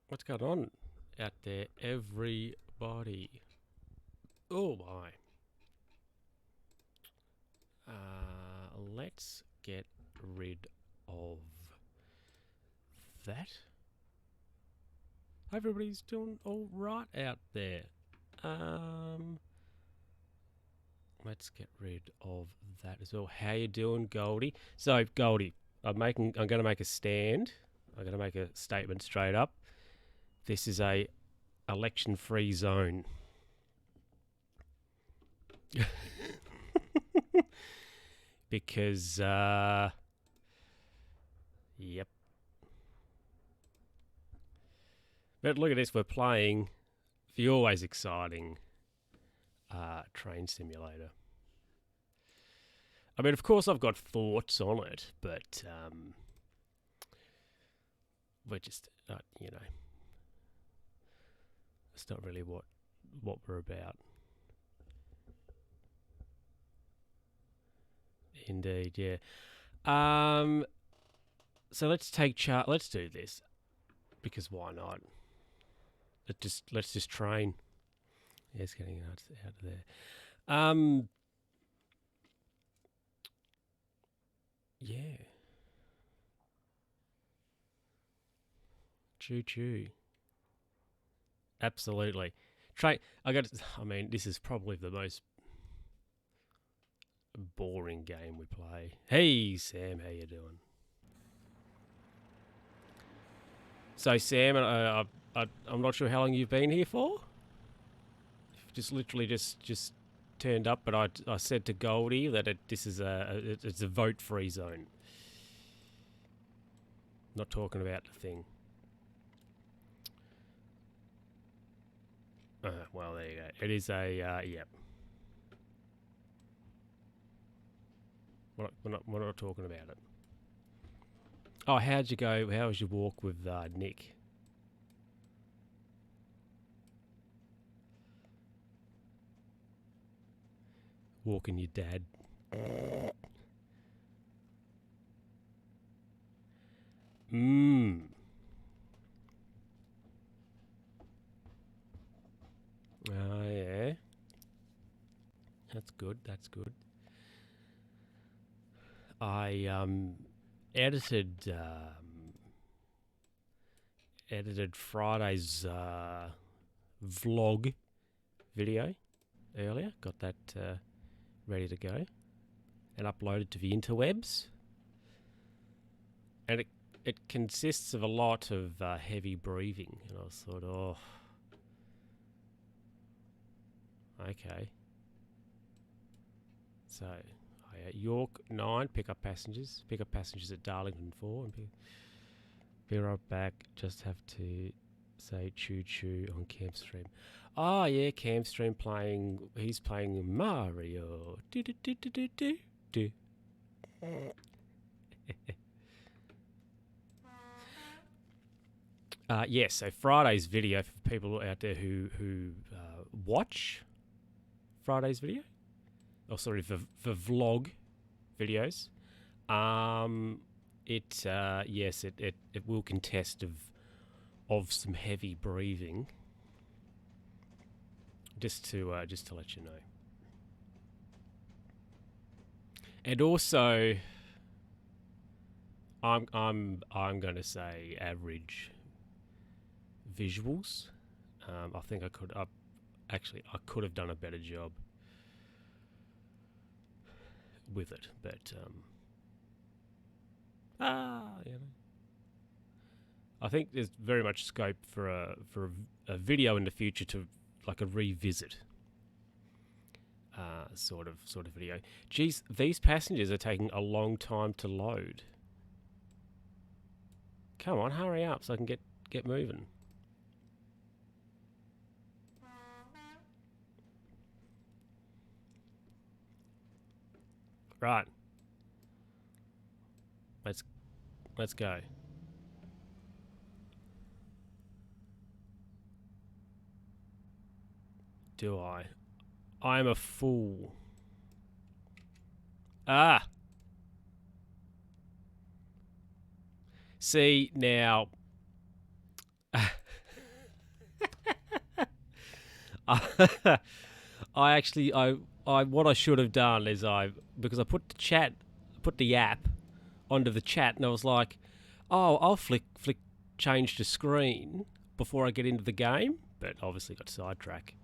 What's going on out there, everybody? Oh my. Let's get rid of that. Hope everybody's doing all right out there. Let's get rid of that as well. How you doing, Goldie? So, Goldie, I'm going to make a stand. I'm going to make a statement straight up. This is a election-free zone. Because, yep. But look at this, we're playing the always exciting train simulator. I mean, of course, I've got thoughts on it, but we're just, it's not really what we're about. Indeed, yeah. So let's let's do this, because why not? Let's just train. Yeah, it's getting out of there. Yeah. Choo Choo. Absolutely. I mean, this is probably the most boring game we play. Hey, Sam, how you doing? So, Sam, I'm not sure how long you've been here for. Just literally just turned up, but I said to Goldie that it's a vote-free zone. Not talking about the thing. Well, there you go. It is a yep. We're not talking about it. Oh, how'd you go? How was your walk with Nick? Walking your dad. Oh, yeah. That's good. That's good. I edited Friday's vlog video earlier. Got that ready to go and uploaded to the interwebs. And it consists of a lot of heavy breathing. And I was thought, oh, okay. So, York 9, pick up passengers. Pick up passengers at Darlington 4. And be right back. Just have to say Choo Choo on Campstream. Oh, yeah, Campstream playing. He's playing Mario. Do, do, do, do, do, do, do. Yes, so Friday's video for people out there who watch Friday's video, or sorry, the vlog videos. It will contest of some heavy breathing. Just to let you know. And also, I'm going to say average visuals. I think I could have done a better job with it, but I think there's very much scope for a video in the future to like a revisit sort of video. Geez, these passengers are taking a long time to load. Come on, hurry up so I can get moving. Right. Let's go. Do I? I am a fool. Ah. See, now I actually, what I should have done is because I put the app onto the chat, and I was like, oh, I'll flick, change the screen before I get into the game, but obviously got sidetracked.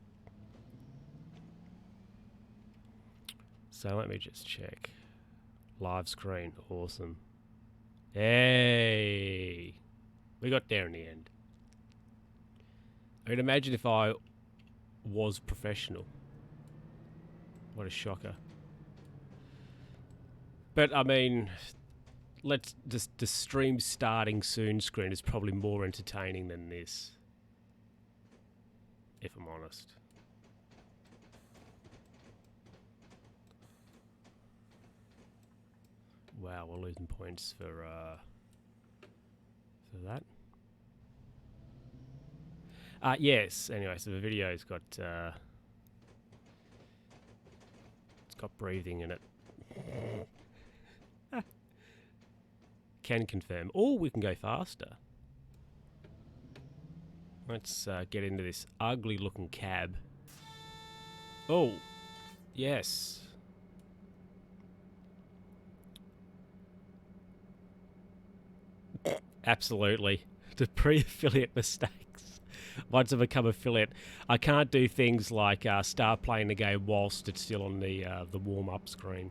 So let me just check. Live screen, awesome. Hey, we got there in the end. I mean, imagine if I was professional. What a shocker. But I mean, the stream starting soon screen is probably more entertaining than this, if I'm honest. Wow, we're losing points for that. Yes. Anyway, so the video's got it's got breathing in it. Can confirm. Or we can go faster. Let's get into this ugly looking cab. Oh, yes. Absolutely. The pre-affiliate mistakes. Once I become affiliate, I can't do things like start playing the game whilst it's still on the warm-up screen.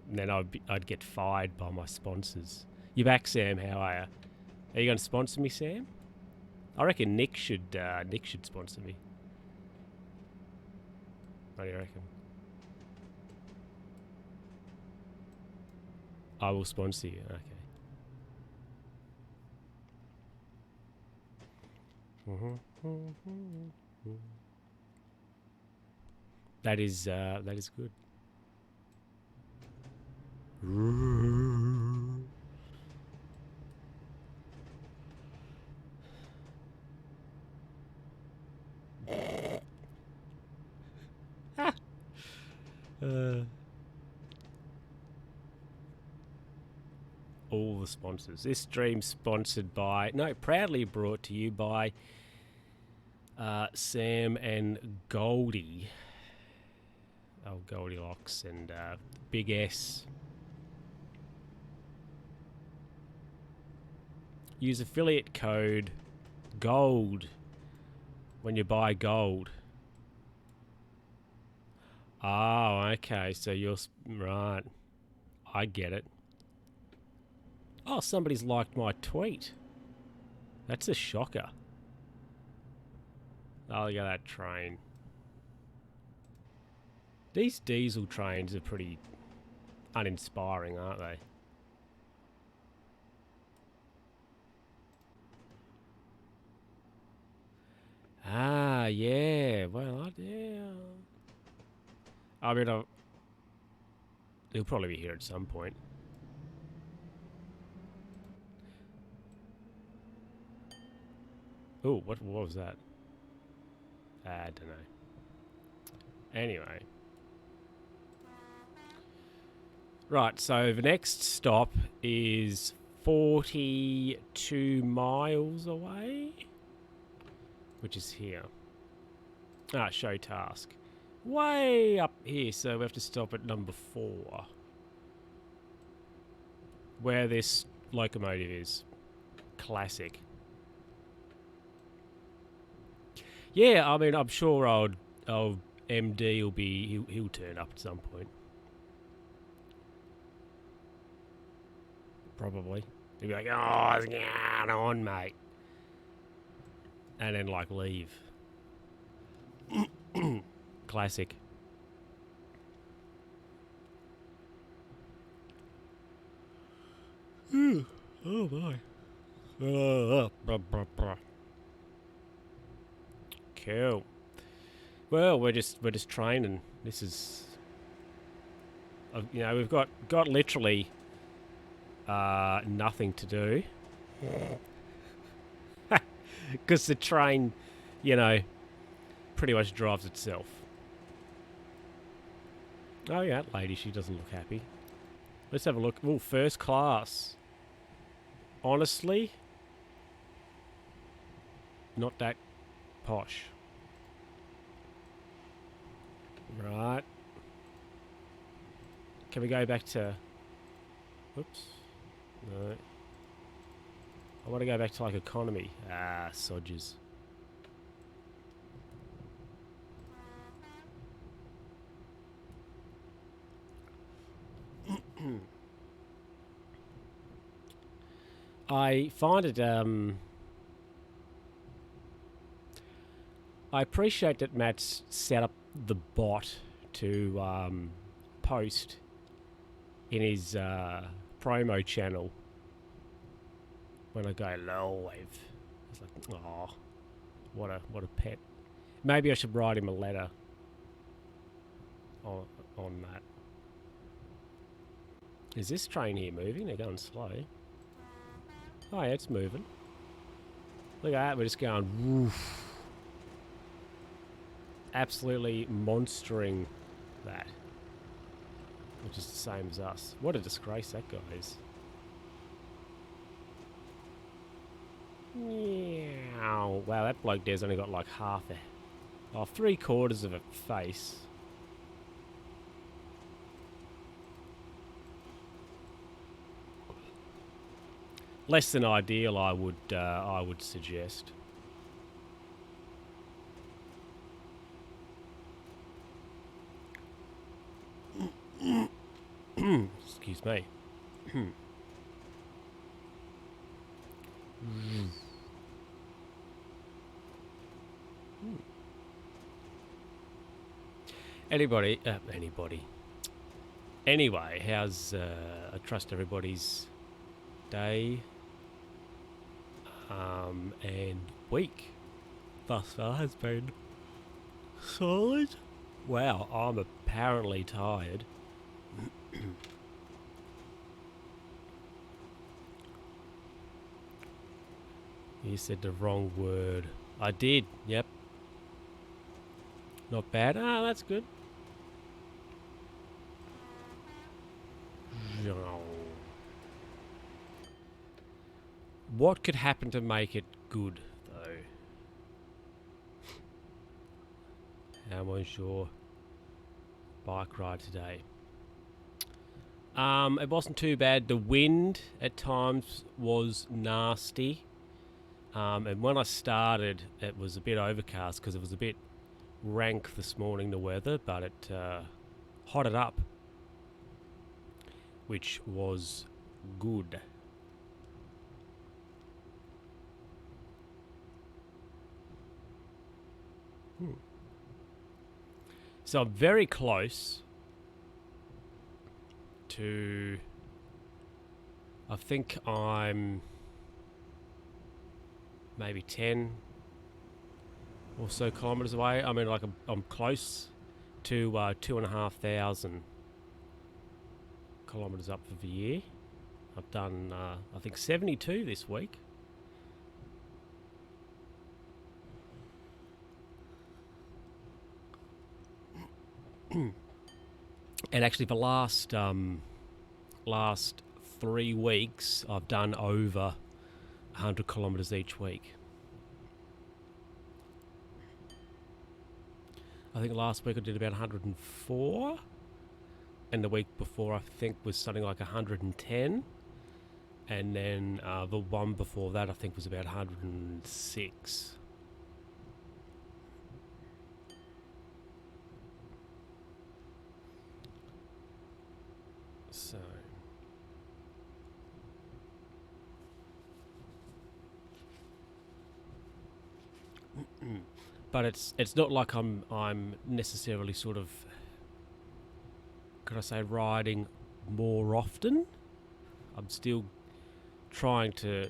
And then I'd get fired by my sponsors. You back, Sam? How are you? Are you going to sponsor me, Sam? I reckon Nick should sponsor me. What do you reckon? I will sponsor you. Okay. That is good. All the sponsors. This stream sponsored by, proudly brought to you by Sam and Goldie. Oh, Goldilocks and Big S. Use affiliate code GOLD when you buy gold. Oh, okay. So you're right. I get it. Oh, somebody's liked my tweet. That's a shocker. Oh, look at that train. These diesel trains are pretty uninspiring, aren't they? Ah, yeah. Well, yeah. I mean, they'll probably be here at some point. Oh, what was that? I don't know. Anyway. Right, so the next stop is 42 miles away, which is here. Show task. Way up here, so we have to stop at number 4, where this locomotive is. Classic. Yeah, I mean, I'm sure old MD will he'll turn up at some point. Probably. He'll be like, oh, what's going on, mate? And then, like, leave. Classic. Oh, my. Cool. Well, we're just training. This is, we've got literally nothing to do, because the train, pretty much drives itself. Oh yeah, that lady, she doesn't look happy. Let's have a look. Oh, first class. Honestly, not that posh. Right. Can we go back to... Oops. No. I want to go back to, like, economy. Ah, sodgers. I find it, I appreciate that Matt's set up the bot to post in his promo channel when I go live. It's like, oh, what a pet. Maybe I should write him a letter on that. Is this train here moving? They're going slow. Oh yeah, it's moving. Look at that, we're just going woof. Absolutely monstering that. Which is the same as us. What a disgrace that guy is. Meow. Wow, that bloke there's only got like half a... Oh, 3/4 of a face. Less than ideal, I would suggest. Excuse me. Anybody. Anyway, how's I trust everybody's day and week thus far has been solid. Wow, I'm apparently tired. You said the wrong word. I did, yep. Not bad. Ah, that's good. What could happen to make it good, though? How was your bike ride today? It wasn't too bad. The wind at times was nasty. And when I started, it was a bit overcast because it was a bit rank this morning, the weather, but it hotted up, which was good. So I'm very close to... I think I'm maybe 10 or so kilometres away. I mean, like I'm close to 2,500 kilometres up for the year. I've done, I think, 72 this week. And actually, the last 3 weeks, I've done over 100 kilometres each week. I think last week I did about 104, and the week before I think was something like 110, and then the one before that I think was about 106. So but it's not like I'm necessarily sort of, could I say, riding more often. I'm still trying to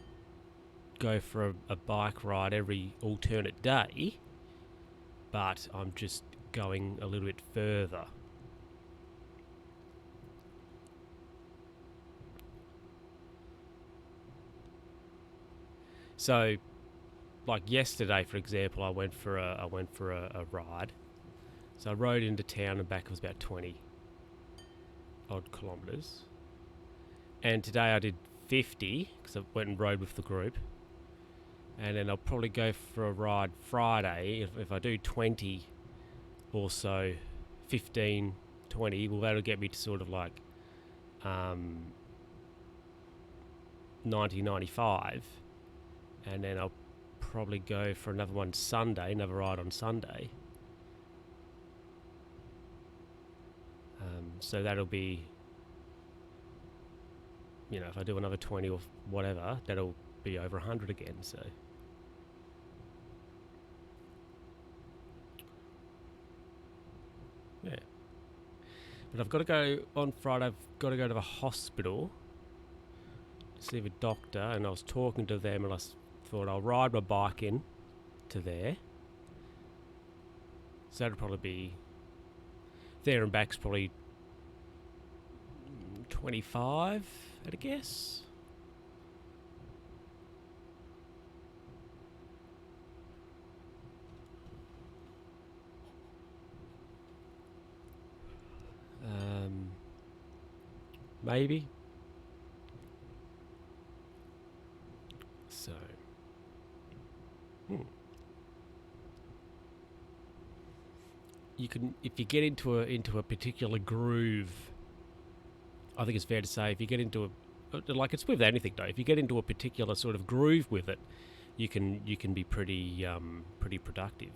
go for a bike ride every alternate day, but I'm just going a little bit further. So, like yesterday, for example, I went for a ride. So I rode into town and back. It was about 20 odd kilometres. And today I did 50 because I went and rode with the group. And then I'll probably go for a ride Friday. If I do 20 or so 15, 20. Well, that'll get me to sort of like 90, 95. And then I'll probably go for another one Sunday, another ride on Sunday. So that'll be, you know, if I do another 20 or whatever, that'll be over 100 again. So yeah. But I've got to go on Friday. I've got to go to the hospital to see the doctor, and I was talking to them, and I thought I'll ride my bike in to there. So that'll probably be there and back's probably 25 at a guess. Maybe. So you can, if you get into a particular groove, I think it's fair to say if you get into a, like it's with anything though, if you get into a particular sort of groove with it, you can be pretty productive.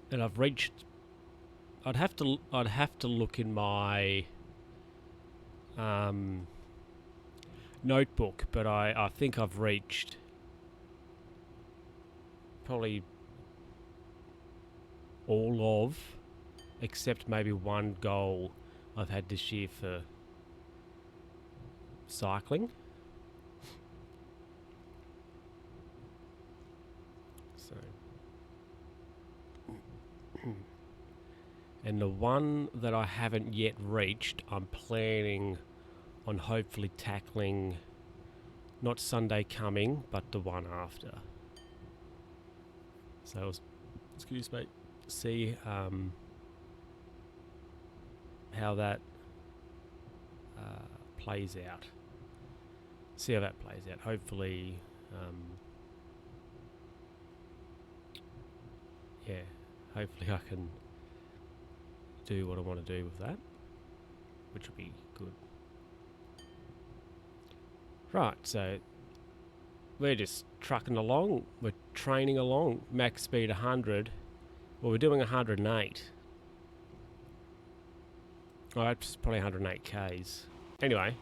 And I've reached. I'd have to look in my notebook, but I think I've reached probably all of, except maybe one goal I've had this year for cycling. So, and the one that I haven't yet reached, I'm planning on hopefully tackling not Sunday coming, but the one after. So, excuse me, see how that plays out. See how that plays out. Hopefully, hopefully I can do what I want to do with that, which will be good. Right, so we're just trucking along. We're training along. Max speed 100. Well, we're doing 108. Oh, that's probably 108 Ks. Anyway,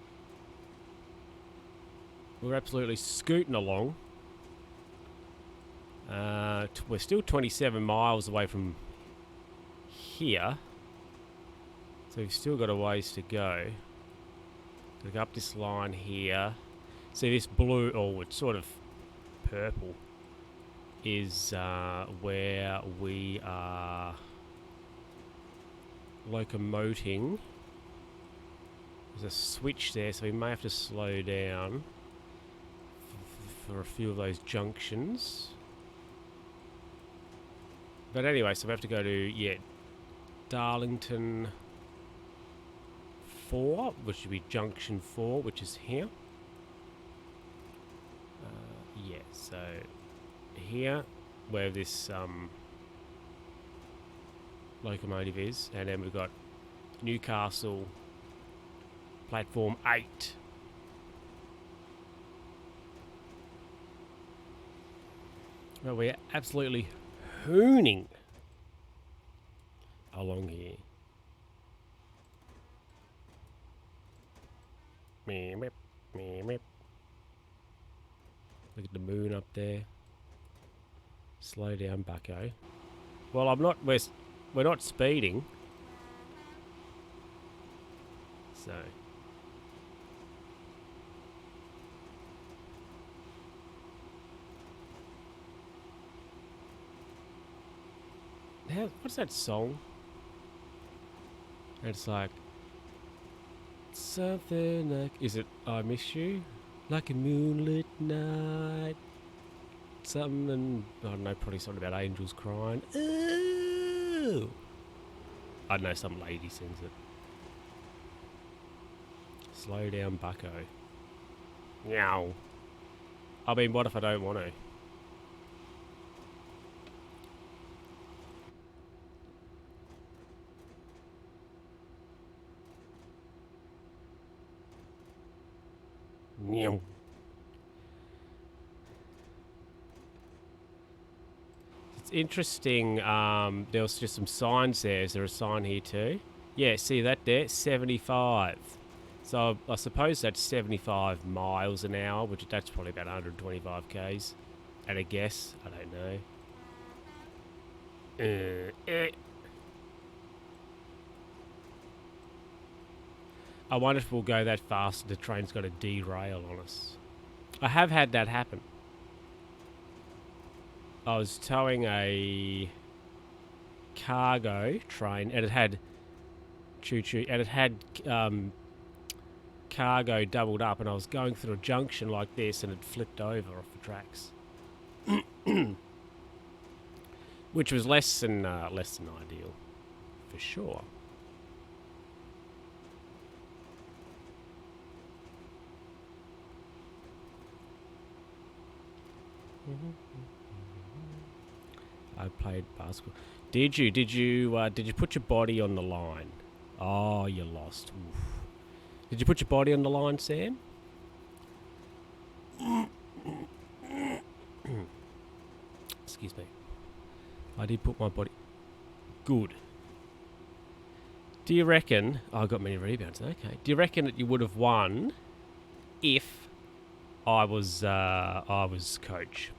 we're absolutely scooting along. We're still 27 miles away from here. So we've still got a ways to go. Gotta go up this line here. See this blue, or it's sort of purple, is where we are locomoting. There's a switch there, so we may have to slow down for a few of those junctions. But anyway, so we have to go to, Darlington 4, which would be junction 4, which is here. So here, where this locomotive is, and then we've got Newcastle platform 8. Well, we're absolutely hooning along here. Meep, meep, meep. Look at the moon up there. Slow down, bucko. Well, we're not speeding. So what's that song? It's like something like, is it I Miss You? Like a moonlit night. Something, I don't know, probably something about angels crying. Ooh. I don't know, some lady sings it. Slow down, bucko. Meow. I mean, what if I don't want to? Meow. It's interesting. There was just some signs there. Is there a sign here too? Yeah, see that there? 75. So I suppose that's 75 miles an hour, which that's probably about 125 k's. At a guess, I don't know. I wonder if we'll go that fast and the train's got to derail on us. I have had that happen. I was towing a cargo train and it had Choo Choo and it had cargo doubled up, and I was going through a junction like this and it flipped over off the tracks. Which was less than ideal, for sure. I played basketball. Did you put your body on the line? Oh, you lost. Oof. Did you put your body on the line, Sam? Excuse me. I did put my body. Good. Do you reckon? Oh, I got many rebounds. Okay. Do you reckon that you would have won if I was coach?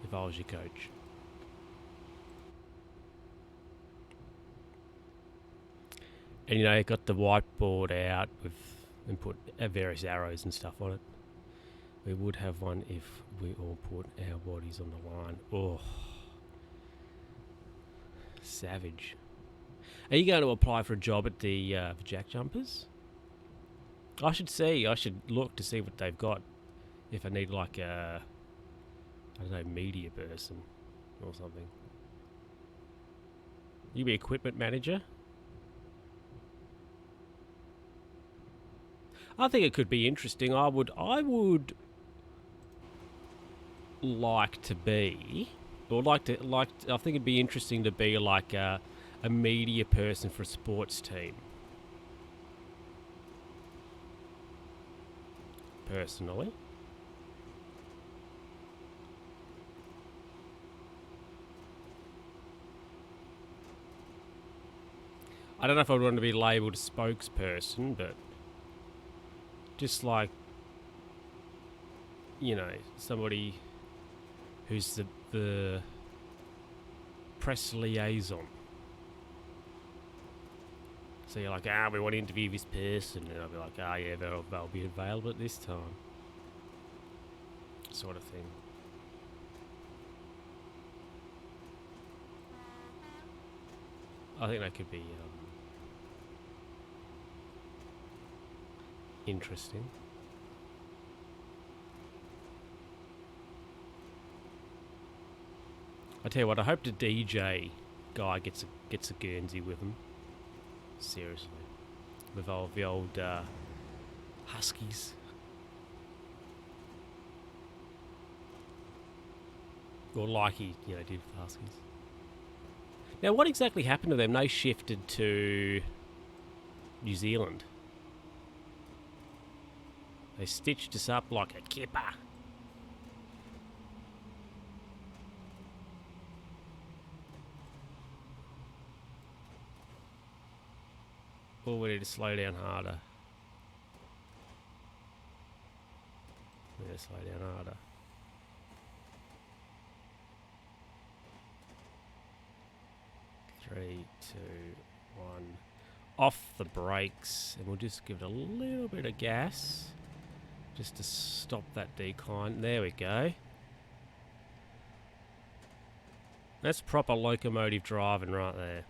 If I was your coach. And you know, you got the whiteboard out and put various arrows and stuff on it. We would have one if we all put our bodies on the line. Oh, savage. Are you going to apply for a job at the Jack Jumpers? I should look to see what they've got. If I need like a, I don't know, media person or something. You be equipment manager? I think it could be interesting. I would like to be, or I think it'd be interesting to be like a media person for a sports team. Personally. I don't know if I'd want to be labelled a spokesperson, but just like, you know, somebody who's the press liaison. So you're like, we want to interview this person, and I'll be like, yeah, they'll be available at this time. Sort of thing. I think that could be interesting. I tell you what, I hope the DJ guy gets a Guernsey with him. Seriously, with all the old Huskies. Or like he, did with Huskies. Now, what exactly happened to them? They shifted to New Zealand. They stitched us up like a kipper. Or we need to slow down harder. We need to slow down harder. Three, two, one. Off the brakes. And we'll just give it a little bit of gas. Just to stop that decline. There we go. That's proper locomotive driving right there.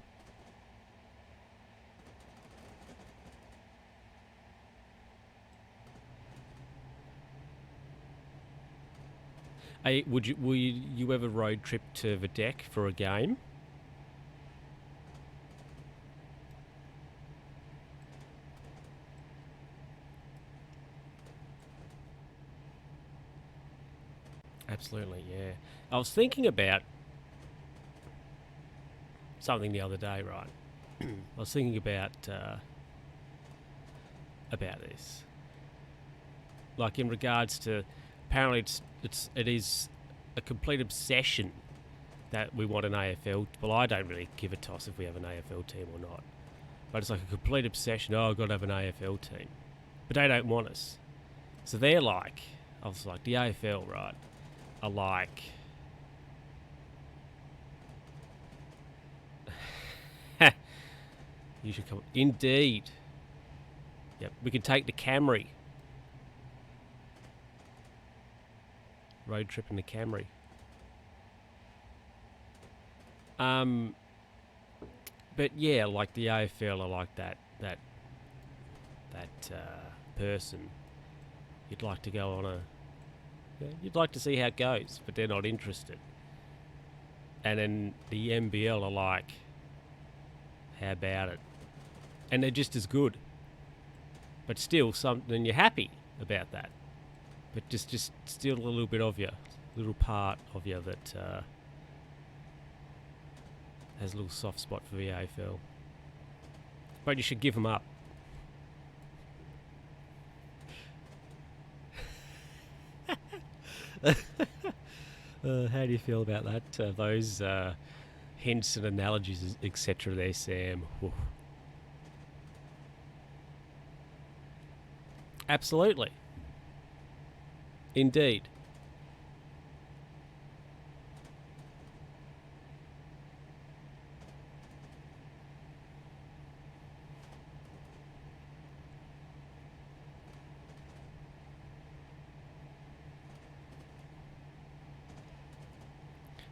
Hey, will you ever road trip to the deck for a game? Absolutely, yeah. I was thinking about something the other day, right? I was thinking about this, like in regards to apparently it is a complete obsession that we want an AFL. Well, I don't really give a toss if we have an AFL team or not, but it's like a complete obsession. Oh, I've got to have an AFL team, but they don't want us. So they're like, I was like, the AFL, right? Are like, you should come. Indeed. Yep, we could take the Camry. Road trip in the Camry. But yeah, like the AFL are like that person. You'd like to go on you'd like to see how it goes, but they're not interested. And then the NBL are like, how about it? And they're just as good. But still, something you're happy about that. But just still a little bit of you, little part of you that has a little soft spot for the AFL. But you should give them up. How do you feel about that? Those hints and analogies, etc. there, Sam. Oof. Absolutely. Indeed.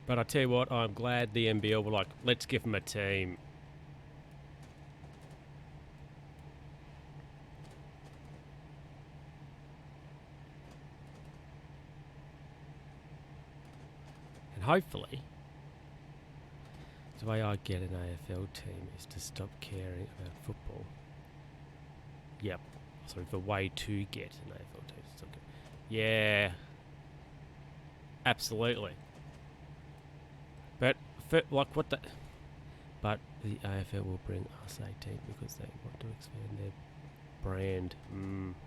But I tell you what, I'm glad the NBL were like, let's give them a team. And hopefully, the way I get an AFL team is to stop caring about football. Yep. Sorry, the way to get an AFL team is to stop caring. Yeah. Absolutely. But, like, what the... But the AFL will bring us a team because they want to expand their brand. Meow.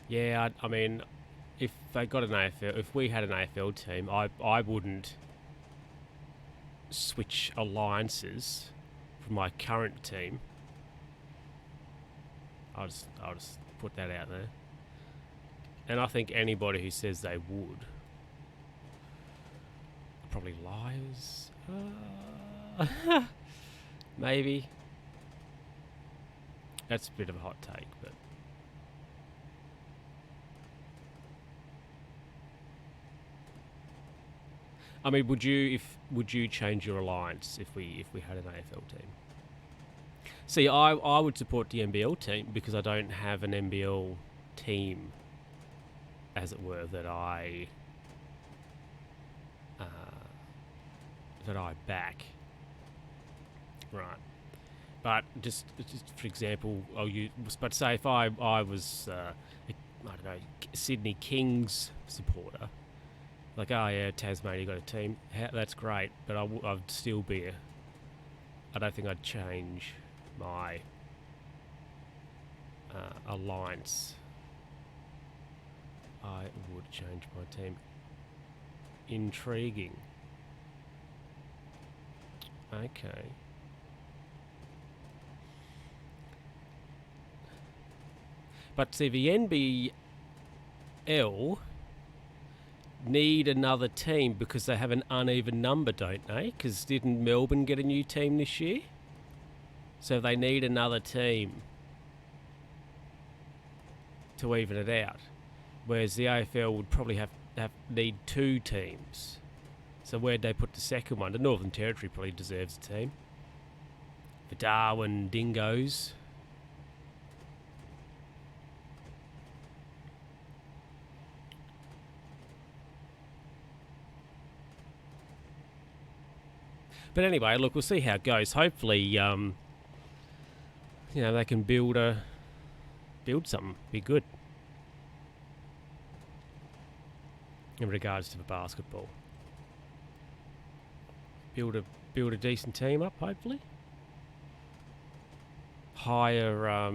Yeah, I mean, if they got an AFL, if we had an AFL team, I wouldn't switch alliances from my current team. I'll just put that out there. And I think anybody who says they would are probably liars. Maybe. That's a bit of a hot take, but I mean, would you change your alliance if we had an AFL team? See, I would support the NBL team because I don't have an NBL team, as it were, that I back. Right. But just for example, but say if I was I don't know, Sydney Kings supporter, like, oh yeah, Tasmania got a team, that's great, but I'd still be I don't think I'd change my alliance. I would change my team. Intriguing. Okay. But see, the NBL need another team because they have an uneven number, don't they? Because didn't Melbourne get a new team this year? So they need another team to even it out. Whereas the AFL would probably need 2 teams. So where'd they put the second one? The Northern Territory probably deserves a team. The Darwin Dingoes. But anyway, look, we'll see how it goes. Hopefully, you know, they can build something, be good in regards to the basketball. Build a decent team up, hopefully. Hire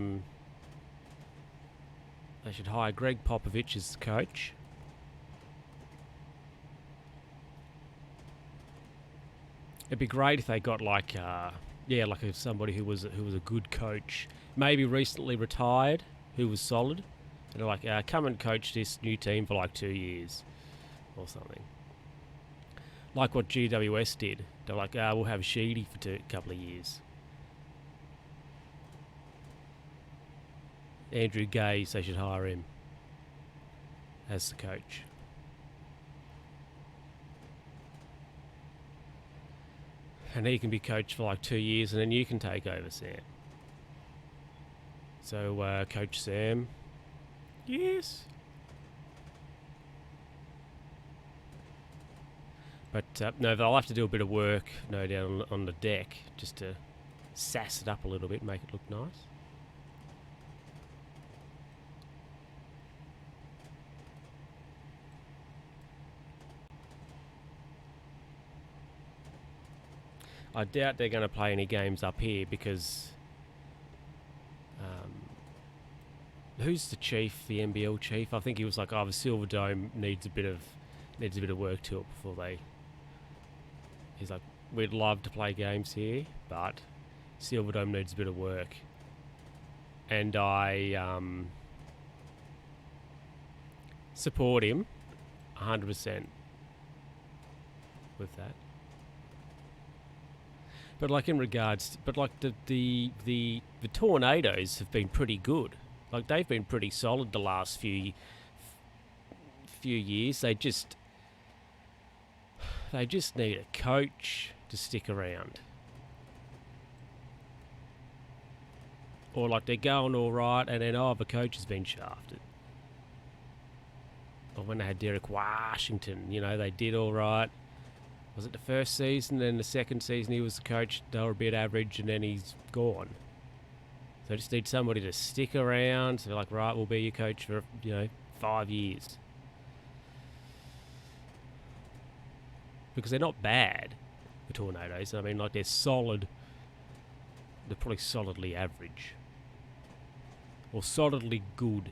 they should hire Greg Popovich as the coach. It'd be great if they got like somebody who was a good coach, maybe recently retired, who was solid, and like come and coach this new team for like 2 years or something. Like what GWS did. They're like, we'll have Sheedy for a couple of years. Andrew Gaze, they should hire him as the coach. And he can be coached for like 2 years, and then you can take over, Sam. So, Coach Sam. Yes. But, no, they'll have to do a bit of work, no doubt, on the deck, just to sass it up a little bit, make it look nice. I doubt they're going to play any games up here because who's the chief, the NBL chief? I think he was like, the Silver Dome needs a bit of work to it before they. He's like, we'd love to play games here, but Silver Dome needs a bit of work, and I support him 100% with that. But like in regards, the Tornadoes have been pretty good. Like they've been pretty solid the last few years. They just need a coach to stick around. Or like they're going all right, and then the coach has been shafted. Or when they had Derek Washington, you know, they did all right. Was it the first season? Then the second season he was the coach. They were a bit average, and then he's gone. So I just need somebody to stick around. So like, right, we'll be your coach for 5 years. Because they're not bad, the Tornadoes. I mean, like they're solid. They're probably solidly average, or solidly good.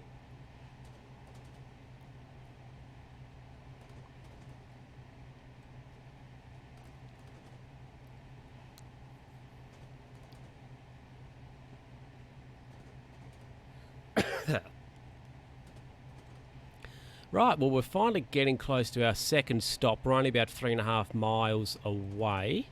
Right, well, we're finally getting close to our second stop. We're only about 3.5 miles away.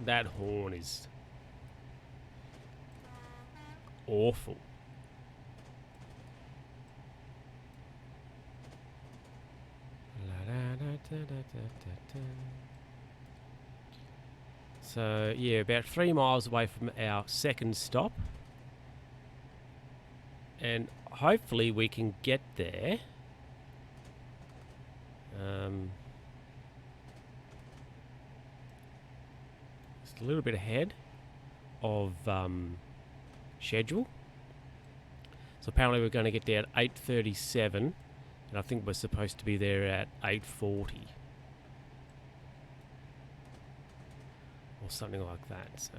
That horn is awful. So, yeah, about 3 miles away from our second stop. And hopefully we can get there. Just a little bit ahead of schedule. So apparently we're going to get there at 8:37. And I think we're supposed to be there at 8:40. Or something like that. So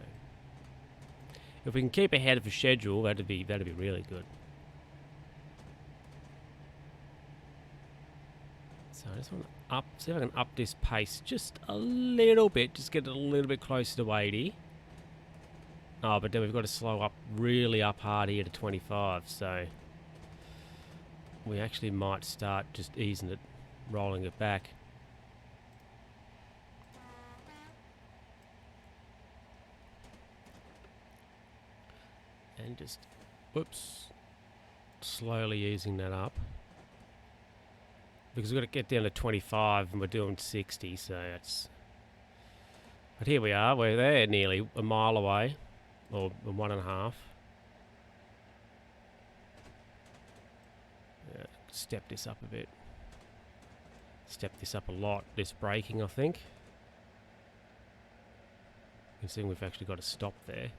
if we can keep ahead of the schedule, that'd be really good. So I just want to see if I can up this pace just a little bit, just get it a little bit closer to 80. Oh, but then we've got to slow up really up hard here to 25, so we actually might start just easing it, rolling it back. And just, whoops, slowly easing that up. Because we've got to get down to 25 and we're doing 60, so that's... But here we are, we're there nearly a mile away, or 1.5. Yeah, step this up a bit. Step this up a lot, this braking I think. You can see we've actually got to stop there.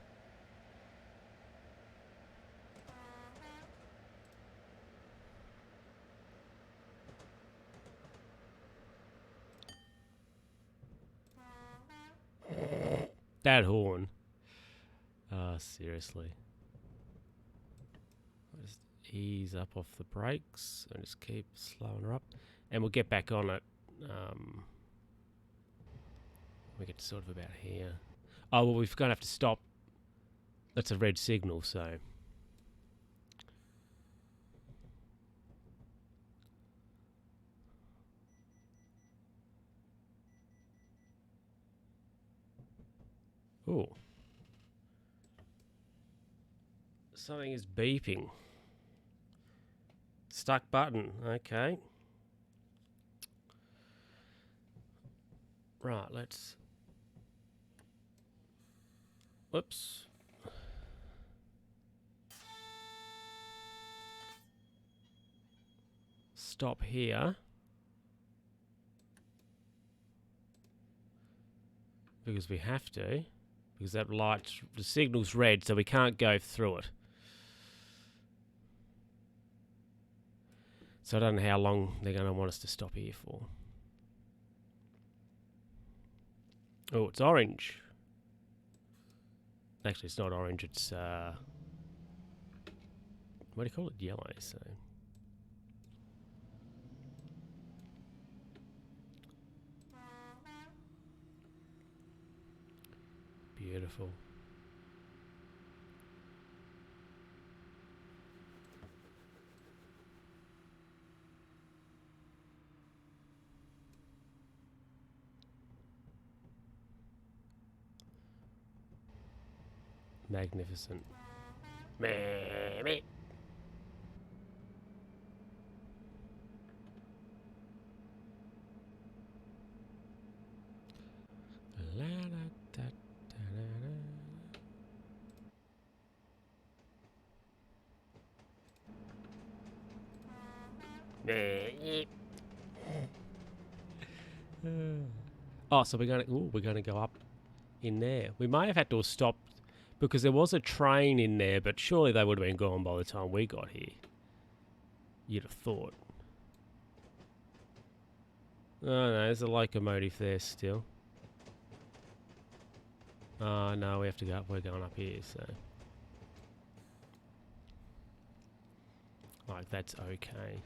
That horn. Seriously. Just ease up off the brakes and just keep slowing her up. And we'll get back on it. We get sort of about here. Oh, well, we're going to have to stop. That's a red signal, so... Ooh. Something is beeping. Stuck button. Okay. Right, let's... Whoops. Stop here. Because we have to. Because that light, the signal's red, so we can't go through it. So I don't know how long they're going to want us to stop here for. Oh, it's orange. Actually, it's not orange, it's, what do you call it? Yellow, so... Beautiful. Magnificent. Meh, meh. La, da, da, da, da, da. Oh, so we're gonna go up in there. We may have had to have stopped because there was a train in there, but surely they would have been gone by the time we got here. You'd have thought. Oh no, there's a locomotive there still. Oh no, we have to go up. We're going up here, so like that's okay.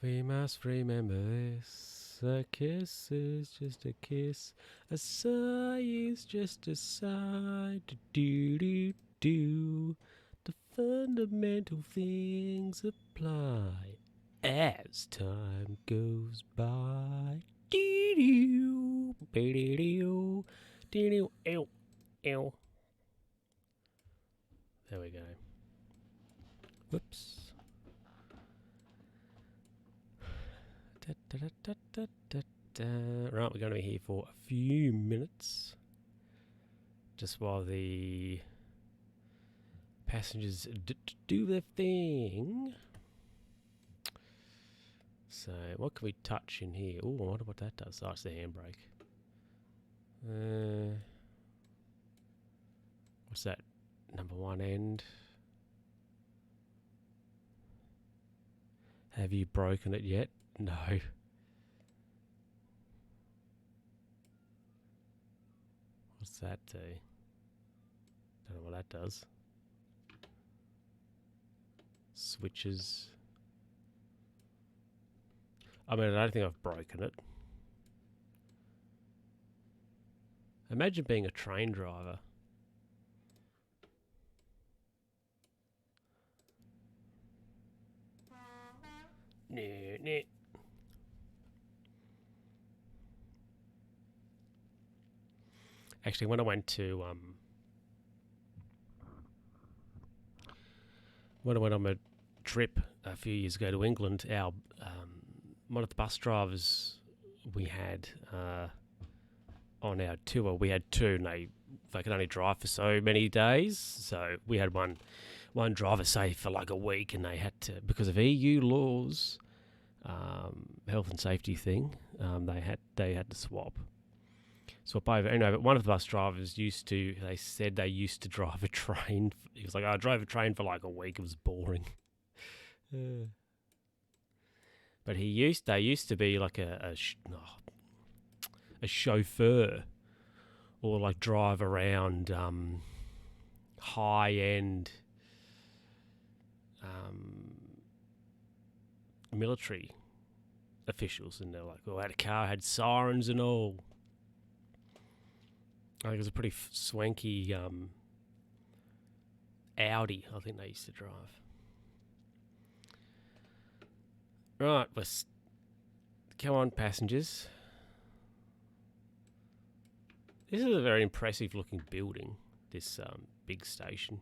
We must remember this. A kiss is just a kiss. A sigh is just a sigh. Do do do. The fundamental things apply as time goes by. Do do do do do do. Ew. There we go. Whoops. Right, we're going to be here for a few minutes. Just while the passengers do their thing. So what can we touch in here? Oh, I wonder what that does. Oh, it's the handbrake. What's that? Number one end. Have you broken it yet? No. What's that do? Don't know what that does. Switches. I mean, I don't think I've broken it. Imagine being a train driver. No. Actually, when I went on a trip a few years ago to England, our one of the bus drivers we had on our tour, we had two, and they could only drive for so many days. So we had one driver say for like a week, and they had to, because of EU laws, health and safety thing, they had to swap over. Anyway, but one of the bus drivers they said they used to drive a train. He was like, I drove a train for like a week. It was boring. But they used to be like a chauffeur, or like drive around high end military officials, and they're like, oh, I had a car, had sirens and all. I think it was a pretty swanky Audi, I think they used to drive. Right, come on, passengers. This is a very impressive looking building, this big station.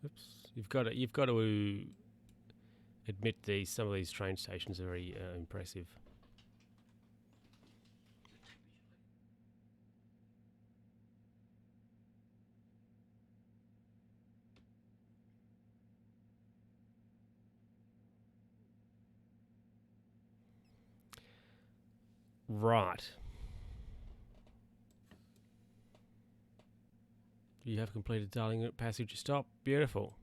Oops. You've got to admit some of these train stations are very impressive. Right. You have completed Darling Passage stop. Beautiful.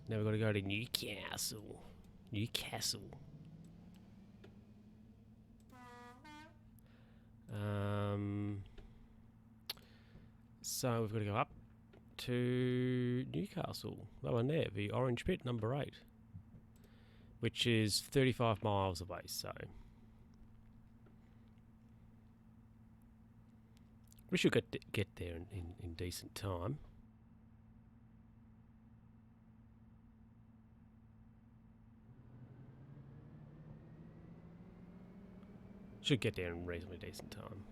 Now we've got to go to Newcastle. So we've got to go up to Newcastle. That one there, the Orange Pit, number 8, which is 35 miles away. So we should get there in decent time. Should get there in reasonably decent time.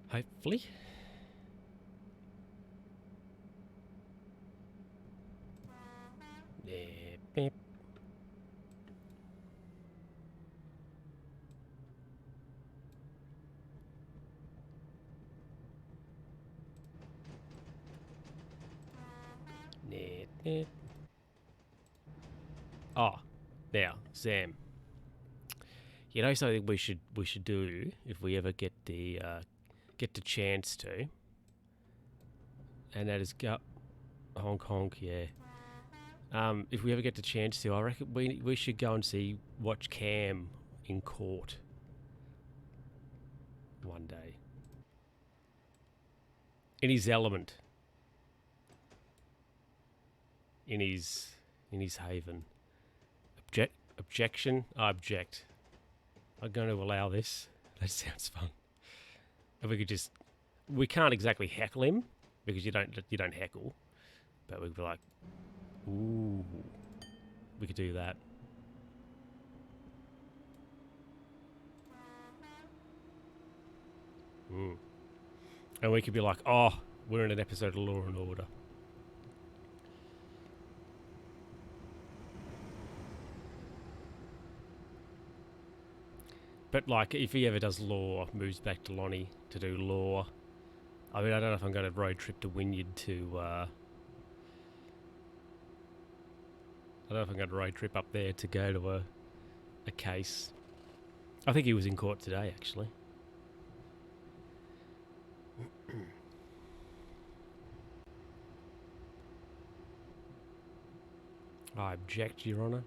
Hopefully. Yeah, beep. Net. Oh, now, Sam. You know something we should do if we ever get the chance to, and that is go honk, yeah. If we ever get the chance to, I reckon we should go and watch Cam in court one day. In his element. In his haven. Objection? I object. I'm going to allow this. That sounds fun. And we can't exactly heckle him, because you don't heckle, but we'd be like, ooh, we could do that. And we could be like, oh, we're in an episode of Law and Order. But like, if he ever does law, moves back to Lonnie to do law, I mean, I don't know if I'm going to road trip to Wynyard to I don't know if I'm going to road trip up there to go to a case. I think he was in court today, actually. I object, Your Honour.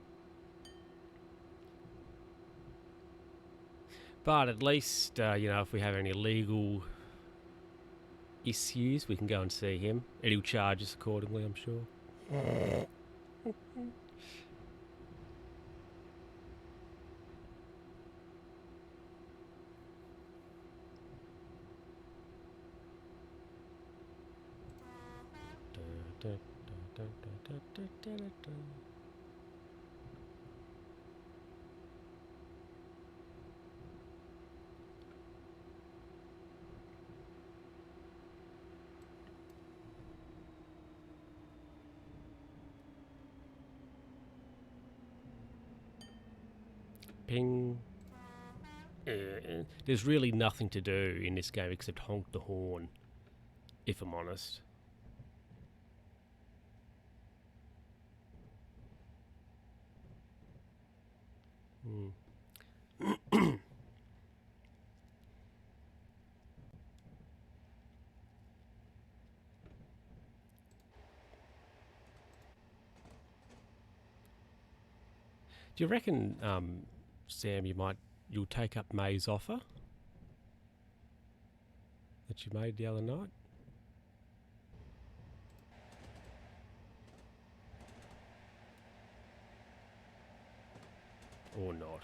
But at least, if we have any legal issues, we can go and see him. And he'll charge us accordingly, I'm sure. Ping. There's really nothing to do in this game except honk the horn, if I'm honest. Do you reckon, Sam, you'll take up May's offer that you made the other night? Or not?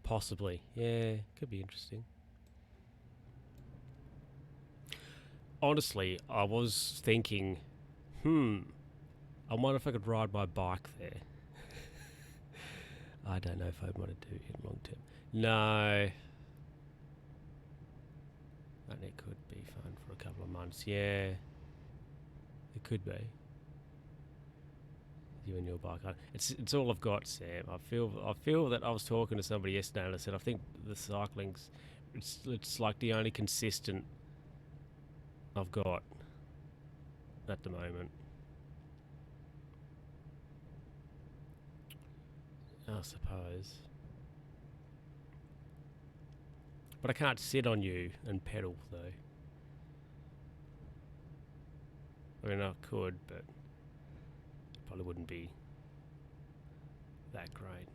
Possibly. Yeah, could be interesting. Honestly, I was thinking, I wonder if I could ride my bike there. I don't know if I'd want to do it long term. No. And it could be fun for a couple of months. Yeah. It could be. You and your bike. It's all I've got, Sam. I feel that I was talking to somebody yesterday and I said I think the cycling's it's like the only consistent I've got at the moment. I suppose. But I can't sit on you and pedal, though. I mean, I could, but probably wouldn't be that great.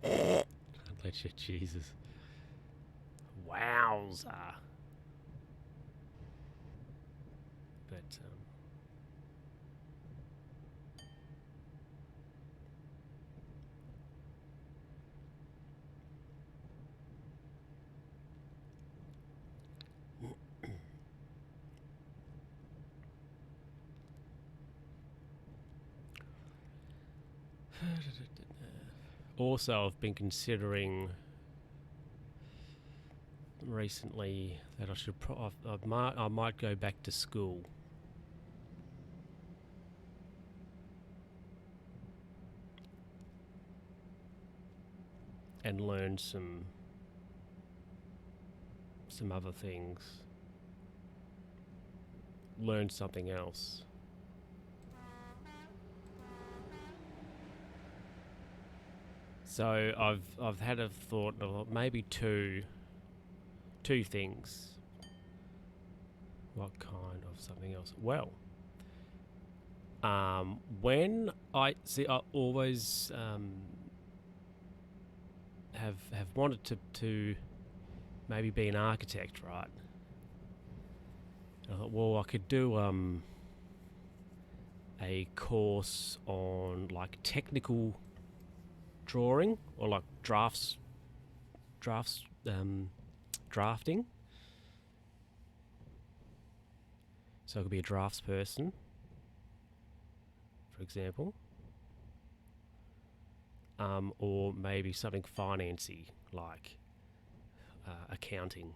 I'd let you, Jesus. Wowza. But, also, I've been considering recently that I should I might go back to school. And learn some other things. Learn something else. So I've had a thought of maybe two things. What kind of something else? Well, when I always have wanted to maybe be an architect, right? And I thought, well, I could do a course on like technical drawing or like drafting. So I could be a draftsperson, for example, or maybe something financy like accounting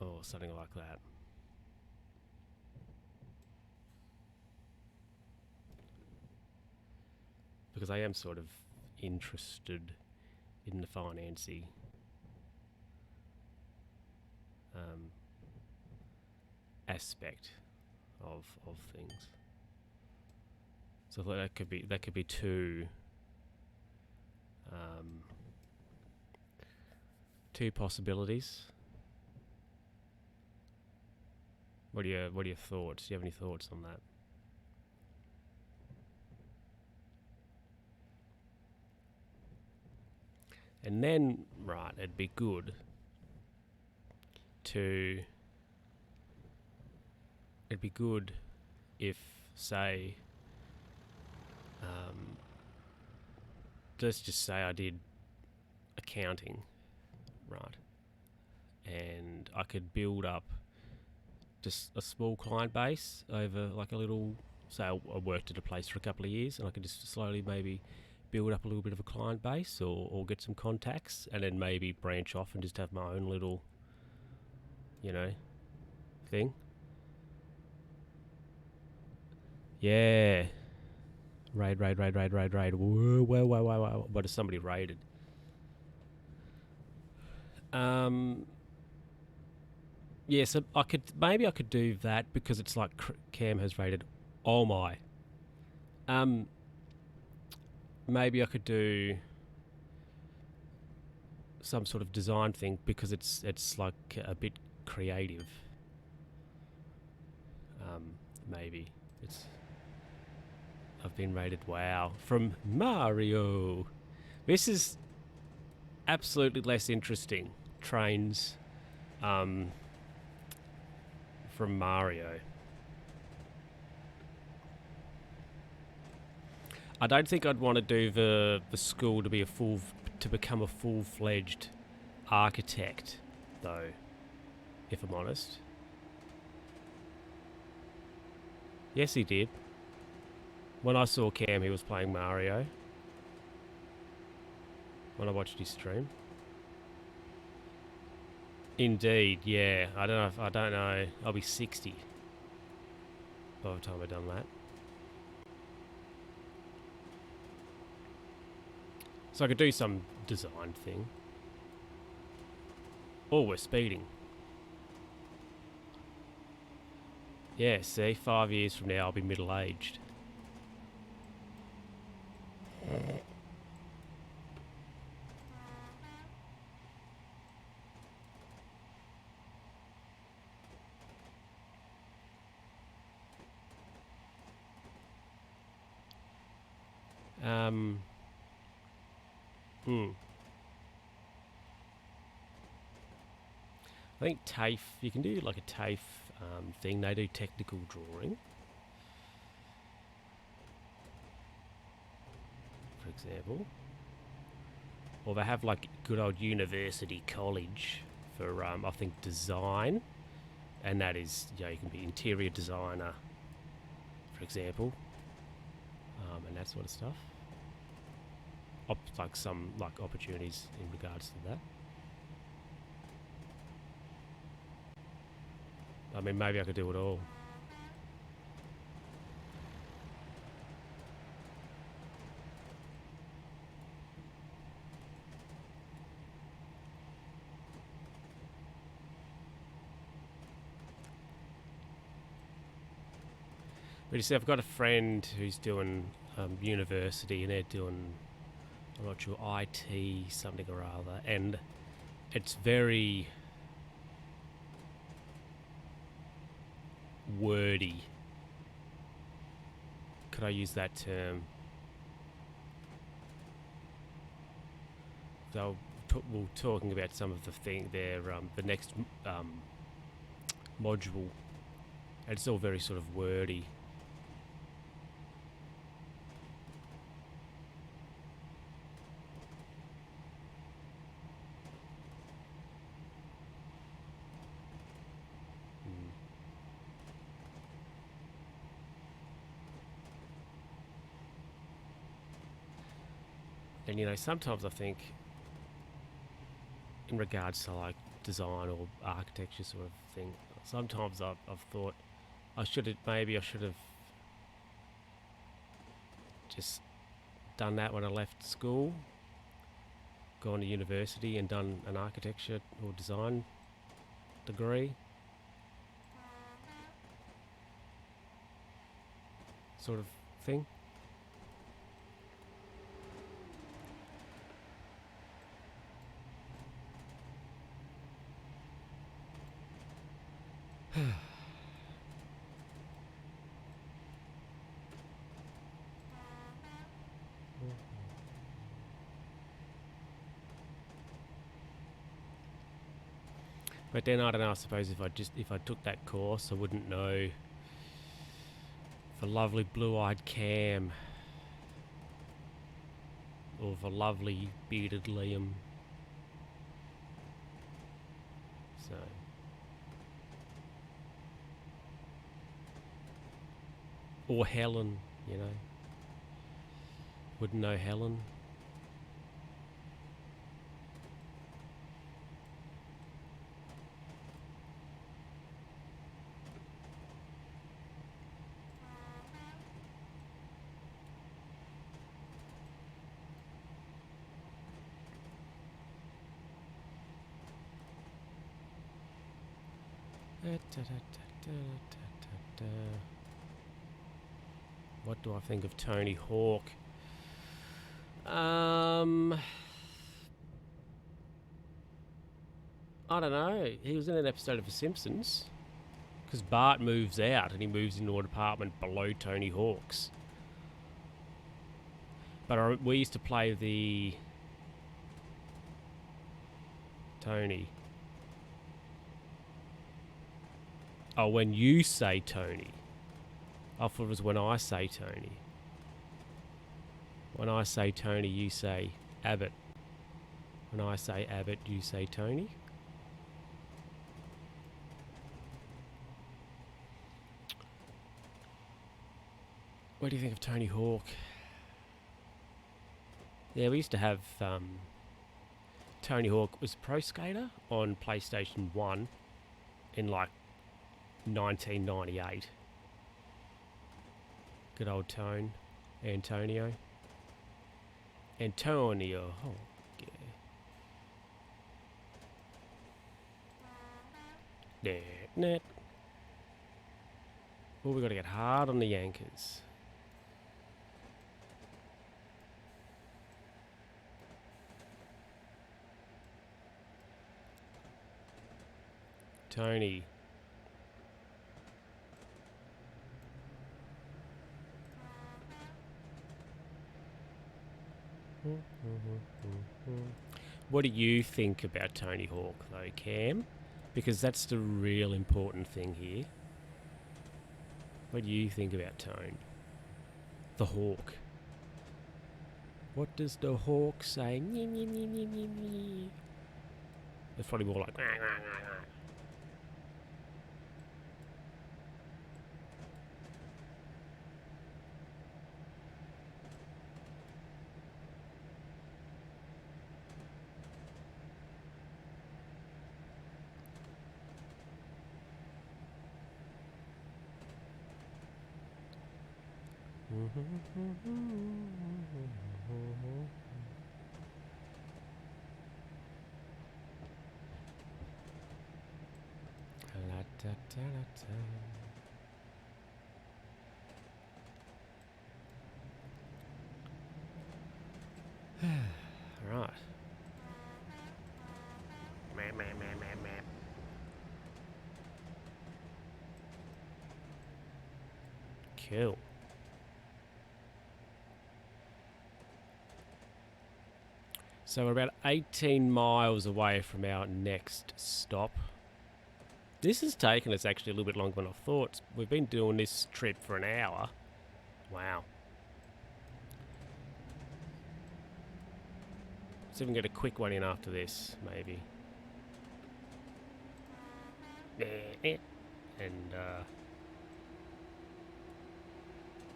or something like that. Because I am sort of interested in the financy aspect of things. So that could be two possibilities. What are your thoughts? Do you have any thoughts on that? And then, right, it'd be good if, say, let's just say I did accounting, right, and I could build up just a small client base over like a little, say I worked at a place for a couple of years, and I could just slowly maybe build up a little bit of a client base or get some contacts, and then maybe branch off and just have my own little, thing. Yeah. Raid. Whoa. What is somebody raided? Yeah, so I could do that because it's like Cam has rated. Oh my. Maybe I could do some sort of design thing because it's like a bit creative. Maybe I've been rated. Wow, from Mario. This is absolutely less interesting. Trains, from Mario. I don't think I'd want to do the school to become a full-fledged architect, though, if I'm honest. Yes, he did. When I saw Cam, he was playing Mario. When I watched his stream. Indeed, yeah. I don't know. I'll be 60 by the time I've done that. So I could do some design thing. Oh, we're speeding. Yeah, see, 5 years from now I'll be middle-aged. I think TAFE, you can do like a TAFE thing. They do technical drawing, for example. Or they have like good old university college for, I think, design. And that is, you can be interior designer, for example, and that sort of stuff. Like some like opportunities in regards to that. I mean, maybe I could do it all. But you see, I've got a friend who's doing university, and they're doing, I'm not sure, IT something or other, and it's very wordy. Could I use that term? We're talking about some of the the next module, and it's all very sort of wordy. And sometimes I think, in regards to like design or architecture sort of thing, sometimes I've thought I should have just done that when I left school, gone to university and done an architecture or design degree. sort of thing. But then I don't know. I suppose if I took that course, I wouldn't know. For lovely blue-eyed Cam, or for lovely bearded Liam. So. Or Helen, you know. Wouldn't know Helen. What do I think of Tony Hawk? I don't know. He was in an episode of The Simpsons. Because Bart moves out and he moves into an apartment below Tony Hawk's. But we used to play the Tony. Oh, when you say Tony. I thought it was when I say Tony. When I say Tony, you say Abbott. When I say Abbott, you say Tony. What do you think of Tony Hawk? Yeah, we used to have Tony Hawk was Pro Skater on PlayStation 1 in like 1998. Good old Tone. Antonio. Oh, yeah. Net. Oh, we got to get hard on the Yankers. Tony. What do you think about Tony Hawk, though, Cam? Because that's the real important thing here. What do you think about Tone? The Hawk. What does the Hawk say? It's probably more like... Right. Cool. So we're about 18 miles away from our next stop. This has taken us actually a little bit longer than I thought. We've been doing this trip for an hour. Wow. See if we can get a quick one in after this, maybe. And,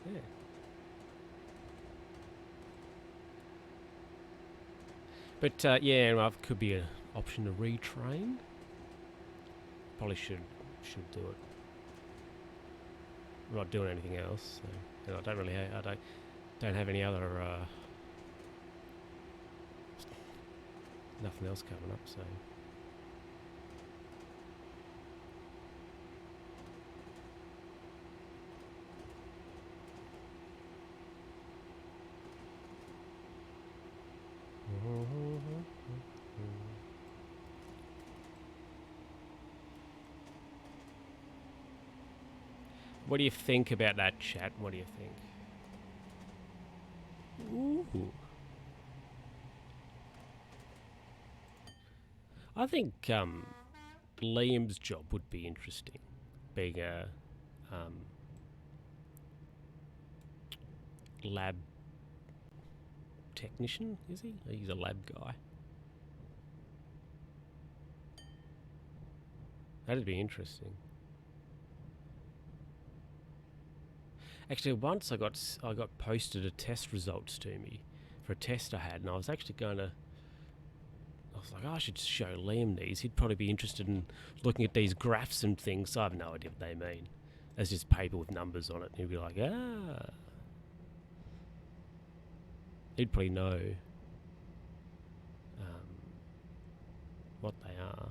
yeah. But, yeah, well, could be an option to retrain. Probably should do it. I'm not doing anything else, so you know, I don't have any other nothing else coming up, so What do you think about that, chat? What do you think? Ooh. I think Liam's job would be interesting, being a lab technician, is he? He's a lab guy. That'd be interesting. Actually, once I got posted a test results to me for a test I had, and I was actually going to. I was like, oh, I should show Liam these. He'd probably be interested in looking at these graphs and things. So I have no idea what they mean. There's just paper with numbers on it, and he'd be like, ah. He'd probably know what they are,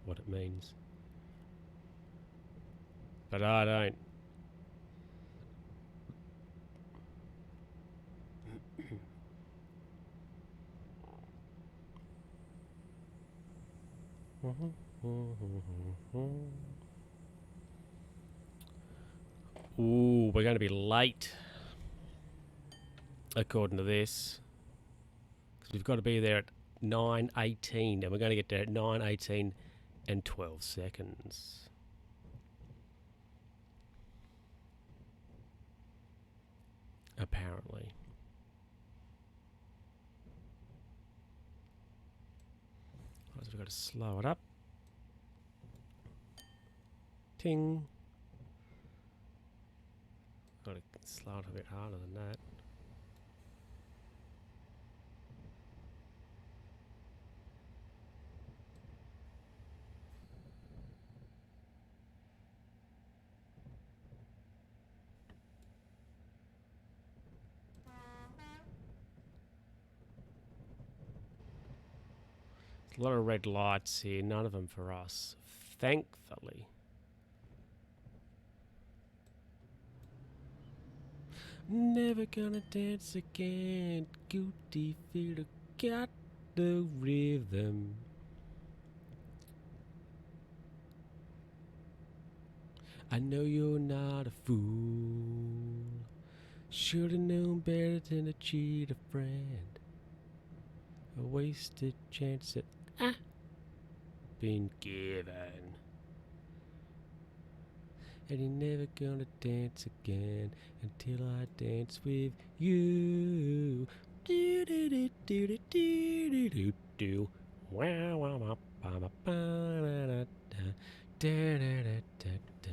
what it means. But I don't. Ooh, we're going to be late, according to this. Because we've got to be there at 9:18, and we're going to get there at 9:18 and 12 seconds. Apparently. So we've got to slow it up. Ting. Got to slow it a bit harder than that. A lot of red lights here, none of them for us, thankfully. Never gonna dance again, guilty feet got the rhythm. I know you're not a fool. Should've known better than to cheat a friend. A wasted chance that been given. And you're never gonna dance again until I dance with you. Do do do do do do do do. Wow wow wow ba ba ba da da da da da da da.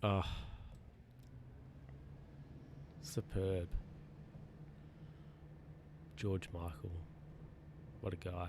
Oh, superb. George Michael. What a guy.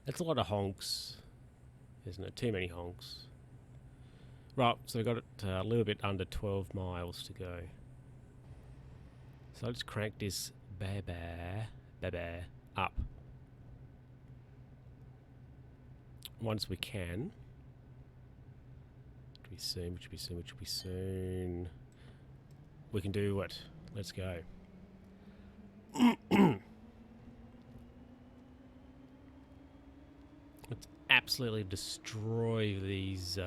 That's a lot of honks, isn't it? Too many honks. Right, so we've got it a little bit under 12 miles to go. So let's crank this baby up. Once we can. Which will be soon, which will be soon, which will be soon. We can do it. Let's go. Let's absolutely destroy these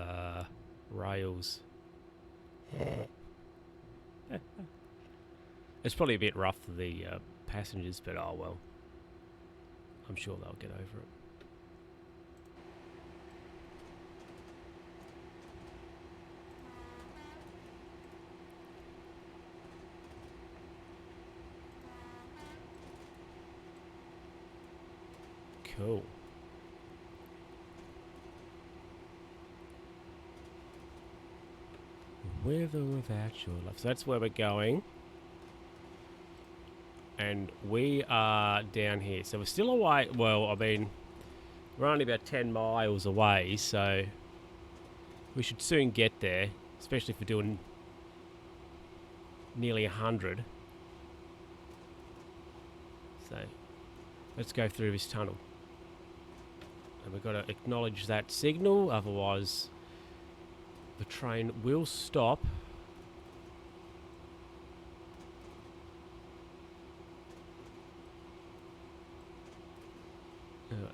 rails. It's probably a bit rough for the passengers, but oh well. I'm sure they'll get over it. Cool. With or without your love. So that's where we're going. And we are down here. So we're still away. Well, I mean, we're only about 10 miles away, so we should soon get there, especially if we're doing nearly 100. So let's go through this tunnel. And we've got to acknowledge that signal, otherwise the train will stop.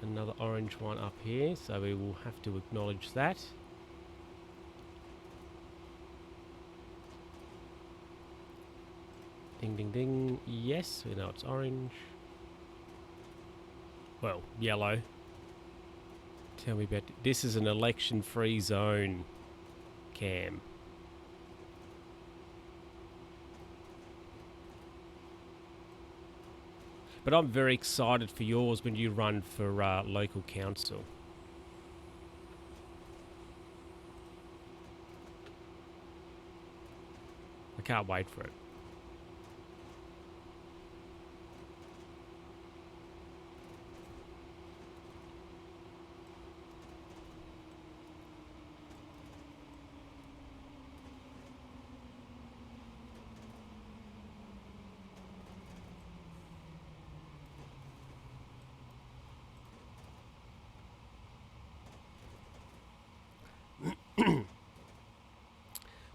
Another orange one up here, so we will have to acknowledge that. Ding, ding, ding. Yes, we know it's orange. Well, yellow. Tell me about... This is an election-free zone, Cam. But I'm very excited for yours when you run for local council. I can't wait for it.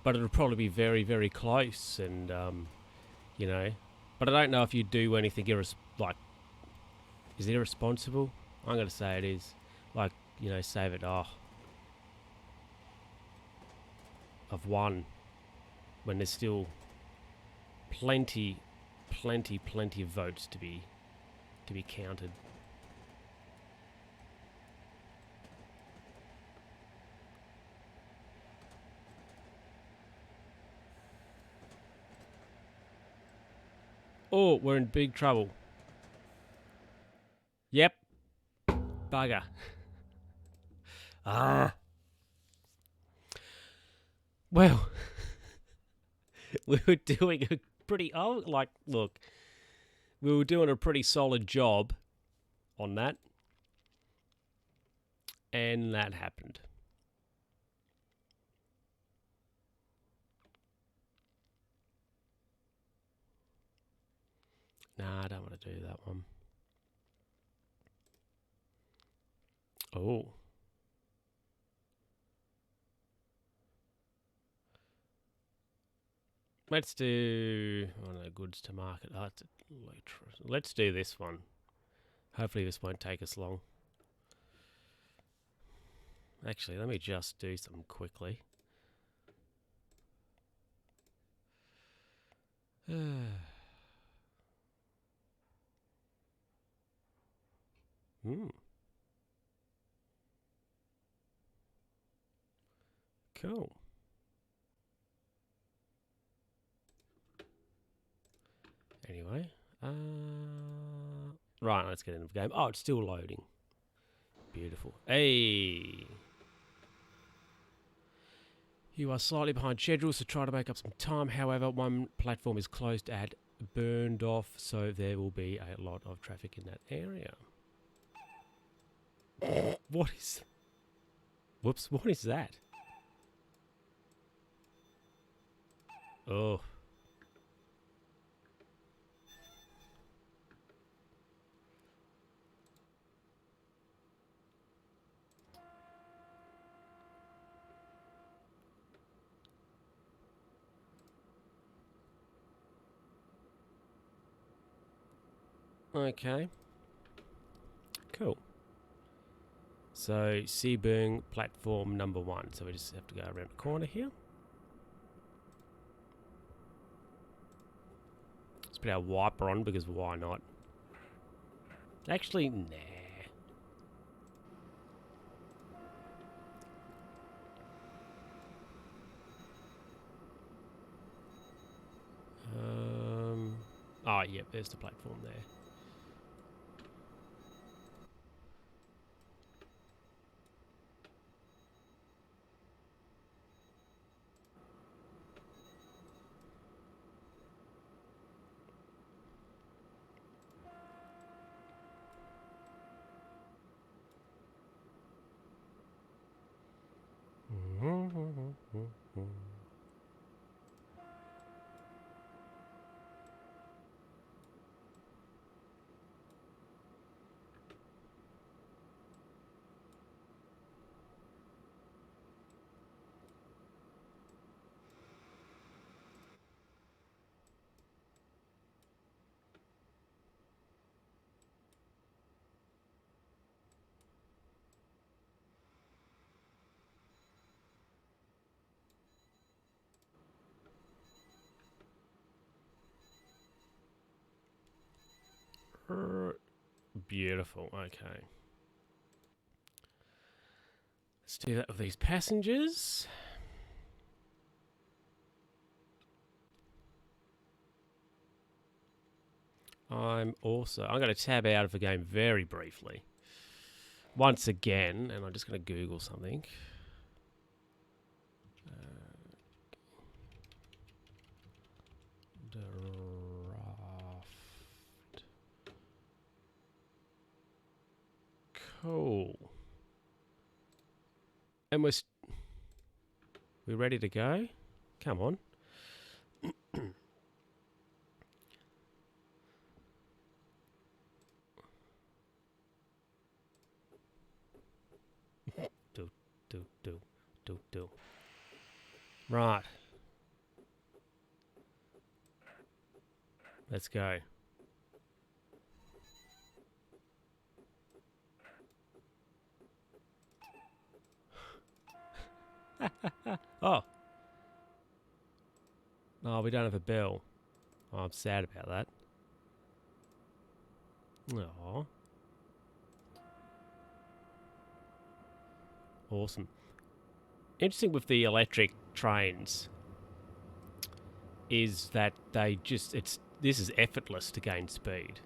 But it'll probably be very, very close, and you know. But I don't know if you do anything like. Is it irresponsible? I'm gonna say it is. Like, you know, save it. Of one, when there's still plenty of votes to be counted. Oh, we're in big trouble. Yep. Bugger. Well, we were doing a pretty... Oh, like, look. We were doing a pretty solid job on that. And that happened. Nah, I don't want to do that one. Oh. Let's do... Oh no, goods to market. Oh, let's do this one. Hopefully this won't take us long. Actually, let me just do something quickly. Cool. Anyway, right, let's get into the game. Oh, it's still loading. Beautiful. Hey! You are slightly behind schedule, so try to make up some time. However, one platform is closed and burned off, so there will be a lot of traffic in that area. What is... Whoops, what is that? Oh. Okay. Cool. So, Seaburn platform number 1. So we just have to go around the corner here. Let's put our wiper on because why not? Actually, nah. Oh, yep, there's the platform there. Beautiful. Okay. Let's do that with these passengers. I'm going to tab out of the game very briefly. Once again, and I'm just going to Google something. Draft. Cool. And we're ready to go? Come on. do. Right. Let's go. Oh. Oh, we don't have a bell. Oh, I'm sad about that. Oh. Awesome. Interesting with the electric trains is that they just this is effortless to gain speed.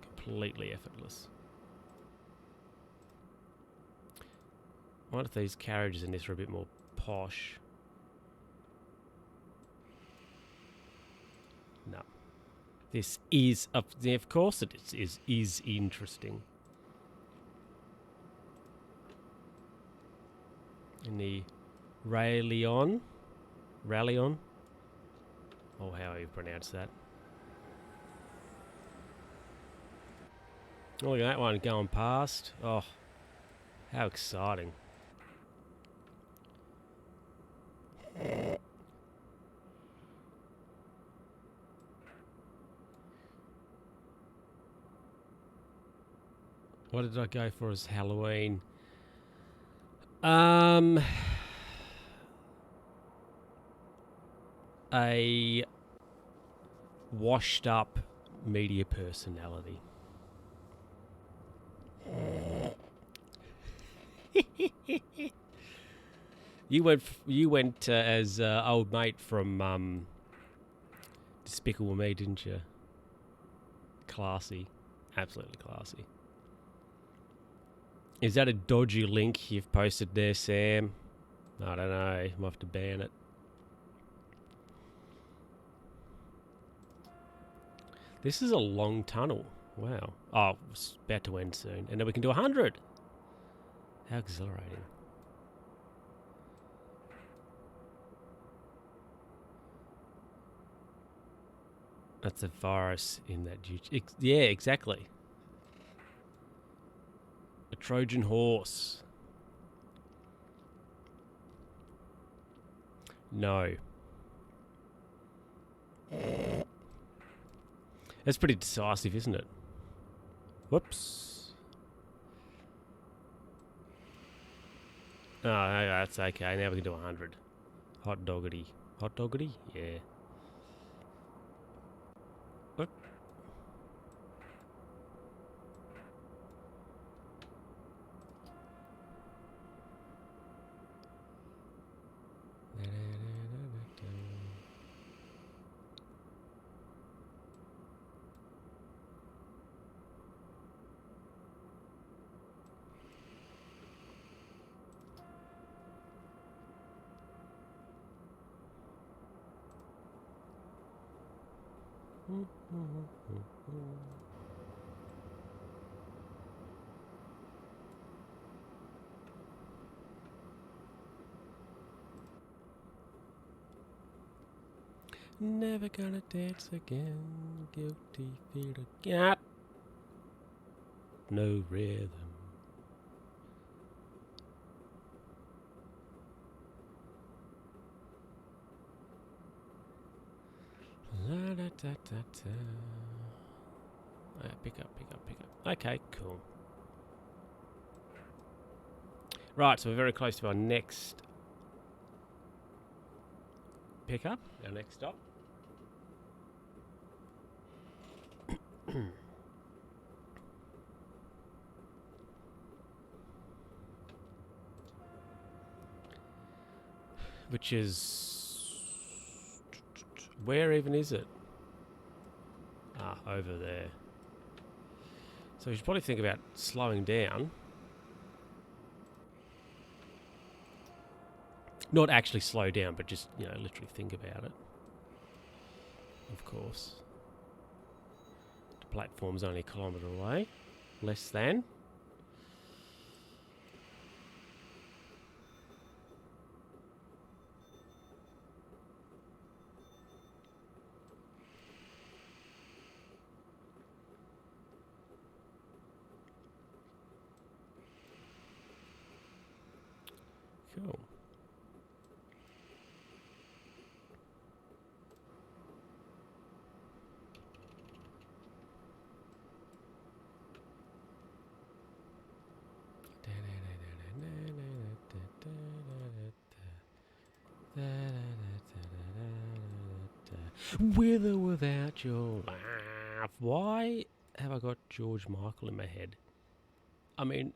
Completely effortless. I wonder if these carriages in this are a bit more posh. No. This is of course it is interesting. In the Railion, or how you pronounce that. Oh, look at that one going past. Oh, how exciting. What did I go for as Halloween? A washed up media personality. You went as old mate from Despicable Me, didn't you? Classy, absolutely classy. Is that a dodgy link you've posted there, Sam? I don't know. Might have to ban it. This is a long tunnel. Wow. Oh, it's about to end soon. And then we can do 100. How exhilarating. That's a virus in that... Yeah, exactly. A Trojan horse. No. That's pretty decisive, isn't it? Whoops. Oh, that's okay. Now we can do 100. Hot doggity. Hot doggity? Yeah. Whoop. Never gonna dance again. Guilty feet again. No rhythm. La da da da da. Pick up. Okay, cool. Right, so we're very close to our next pickup, our next stop. which is... Where even is it? Ah, over there. So we should probably think about slowing down. Not actually slow down, but just, you know, literally think about it. Of course. The platform's only a kilometre away. Less than. Cool. With or without your laugh. Why have I got George Michael in my head? I mean,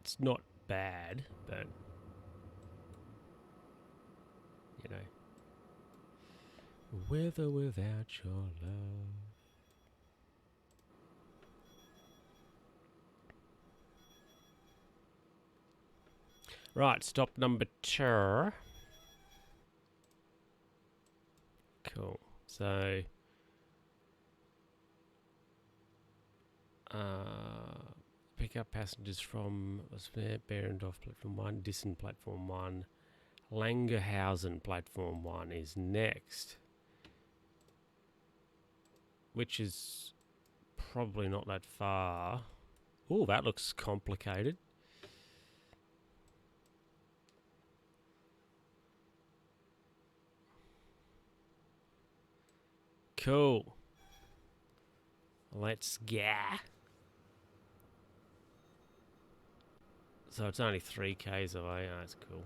it's not bad, but you know, with or without your love. Right, stop number 2. Cool. So, pick up passengers from Berendorf platform 1, Dissen platform 1, Langerhausen platform 1 is next, which is probably not that far. Oh, that looks complicated. Cool. Let's go. So it's only 3 k's away. Oh, that's cool.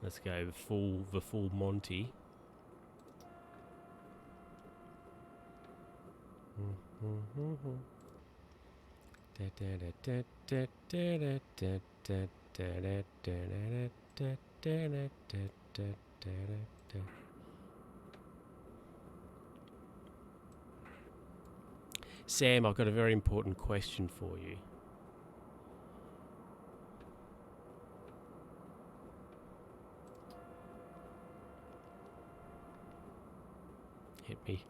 Let's go the full Monty. Sam, I've got a very important question for you. Hit me.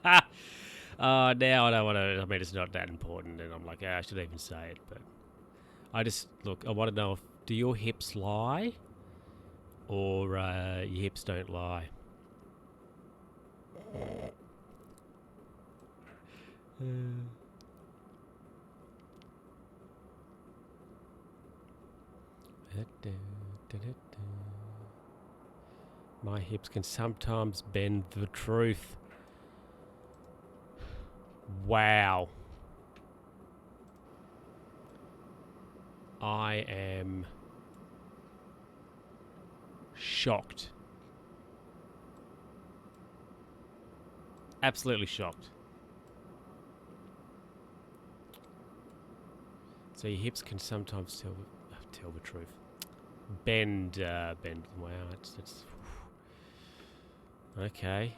Now I don't want to. I mean, it's not that important, and I'm like, I should even say it, but I just look. I want to know if do your hips lie, or your hips don't lie. My hips can sometimes bend the truth. Wow. I am shocked. Absolutely shocked. So your hips can sometimes tell the truth. Bend. Wow, it's okay.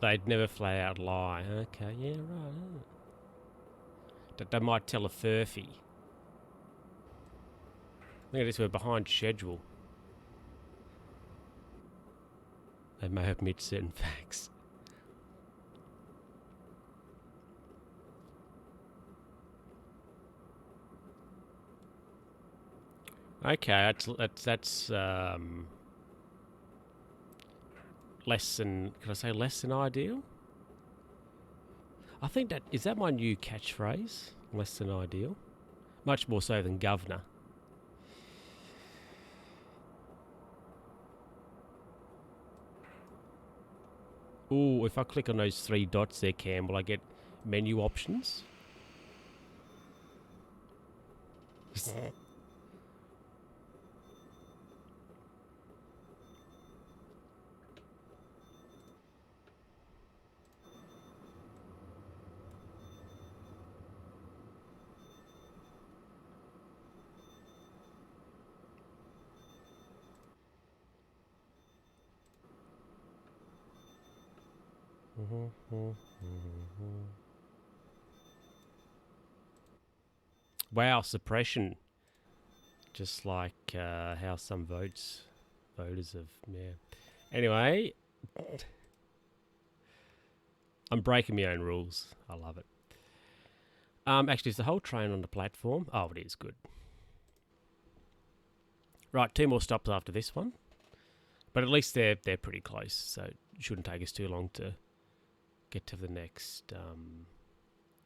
They'd never flat out lie. Okay, yeah, right. That they might tell a furphy. Look at this, we're behind schedule. They may omit certain facts. Okay, that's less than. Can I say less than ideal? I think that is that my new catchphrase. Less than ideal. Much more so than governor. Ooh, if I click on those 3 dots there, Cam, will I get menu options? Wow, suppression. Just like how some voters have, yeah. Anyway, I'm breaking my own rules. I love it. Actually, is the whole train on the platform? Oh, it is. Good. Right, 2 more stops after this one. But at least they're pretty close, so it shouldn't take us too long to get to the next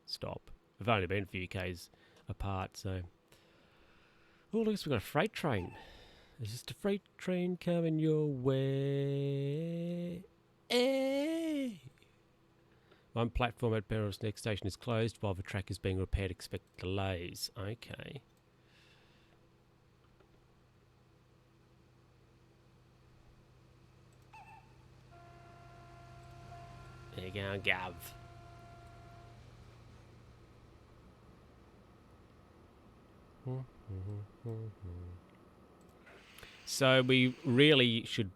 stop. We've only been a few k's apart, so... Oh, look, we've got a freight train. Is this a freight train coming your way? Hey! One platform at Penrose next station is closed while the track is being repaired. Expect delays. Okay. There you go, Gav. So we really should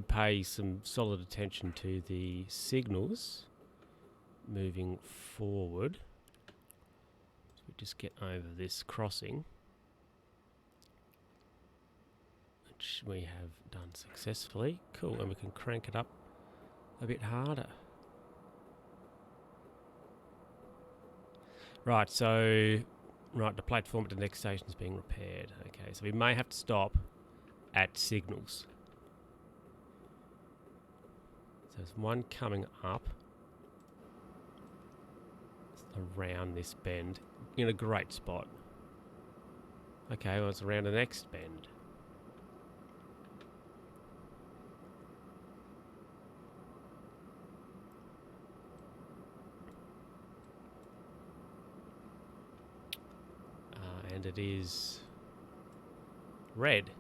pay some solid attention to the signals moving forward. So we just get over this crossing, which we have done successfully. Cool, and we can crank it up a bit harder. Right, so the platform at the next station is being repaired. Okay, so we may have to stop at signals. So there's one coming up around this bend in a great spot. Okay, well, it's around the next bend. And it is red.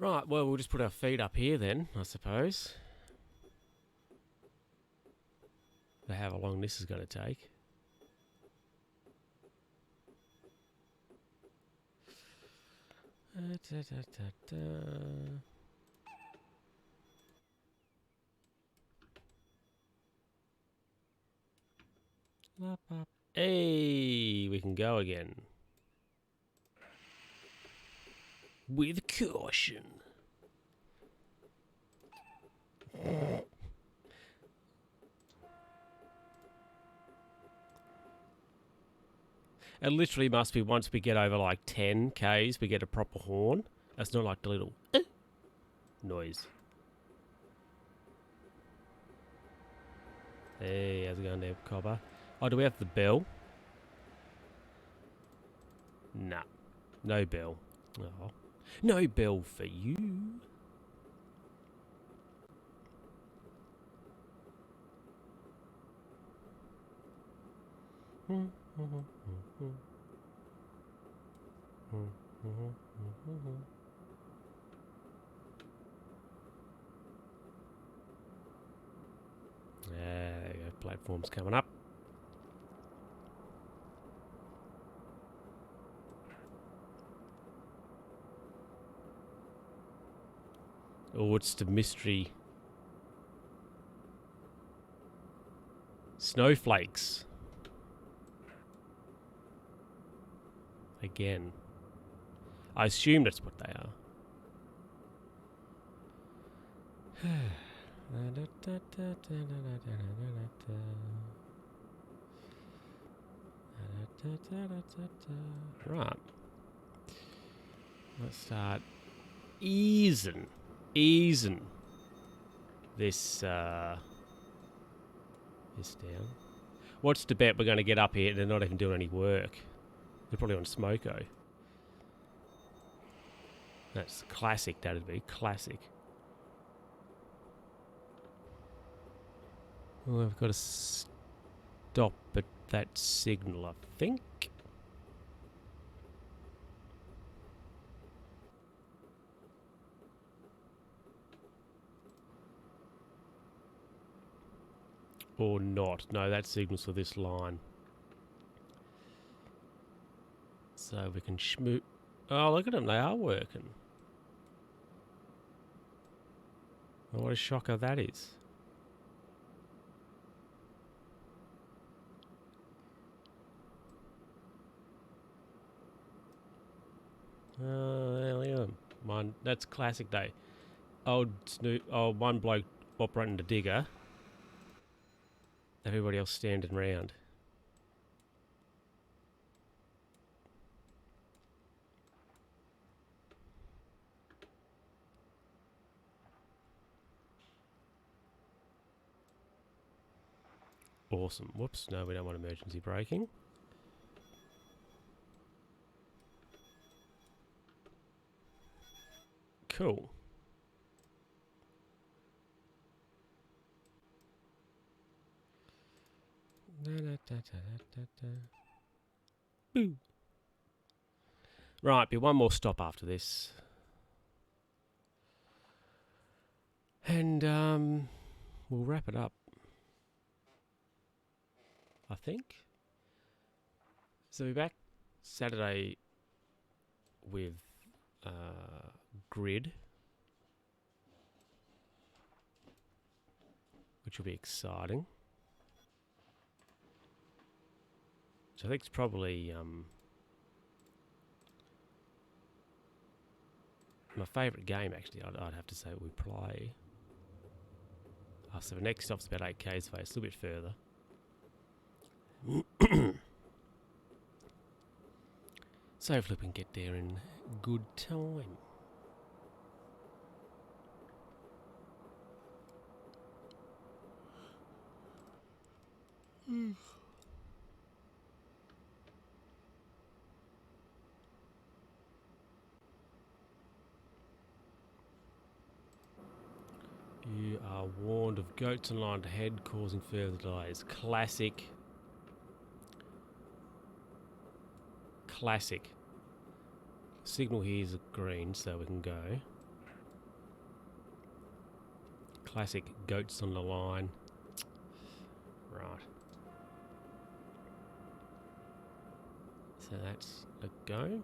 Right, well, we'll just put our feet up here then, I suppose. For how long this is going to take. Hey, we can go again. With caution. It literally must be once we get over like 10 Ks, we get a proper horn. That's not like the little noise. Hey, how's it going there, Cobber? Oh, do we have the bell? Nah, no bell. Oh, no bell for you. There you go, platform's coming up. Oh, it's the mystery. Snowflakes. Again. I assume that's what they are. Right. Let's start easing this down. What's the bet we're going to get up here and they're not even doing any work? They're probably on smoko. That's classic, that'd be classic. Well, I've got to stop at that signal, I think. Or not. No, that signals for this line. So we can schmoo... Oh, look at them. They are working. Oh, what a shocker that is. Look at them. One, that's classic day. One bloke operating the digger. Everybody else standing round. Awesome. Whoops, no, we don't want emergency braking. Cool. Boo. Right, be one more stop after this. And we'll wrap it up, I think. So we're back Saturday with Grid, which will be exciting. So I think it's probably my favourite game, actually, I'd have to say we play. So the next stop's about 8 k's away, it's a little bit further. So hopefully we can get there in good time. You are warned of goats in line ahead, causing further delays. Classic. Classic. Signal here is green, so we can go. Classic goats on the line. Right. So that's a go.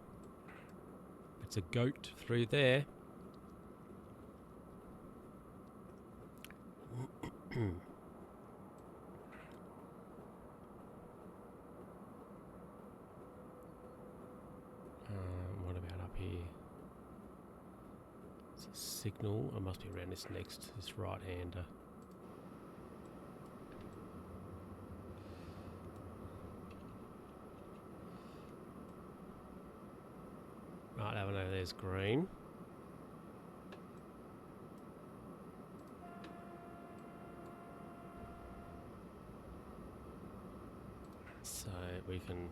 It's a goat through there. What about up here? It's a signal. I must be around this right-hander. Right, over there's green. So we can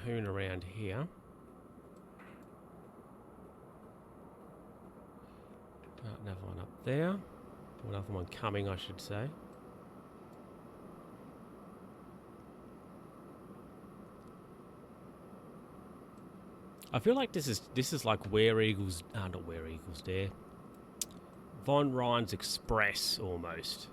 hoon around here. Another one up there. Another one coming, I should say. I feel like this is like Where Eagles, not Where Eagles Dare. Von Ryan's Express, almost.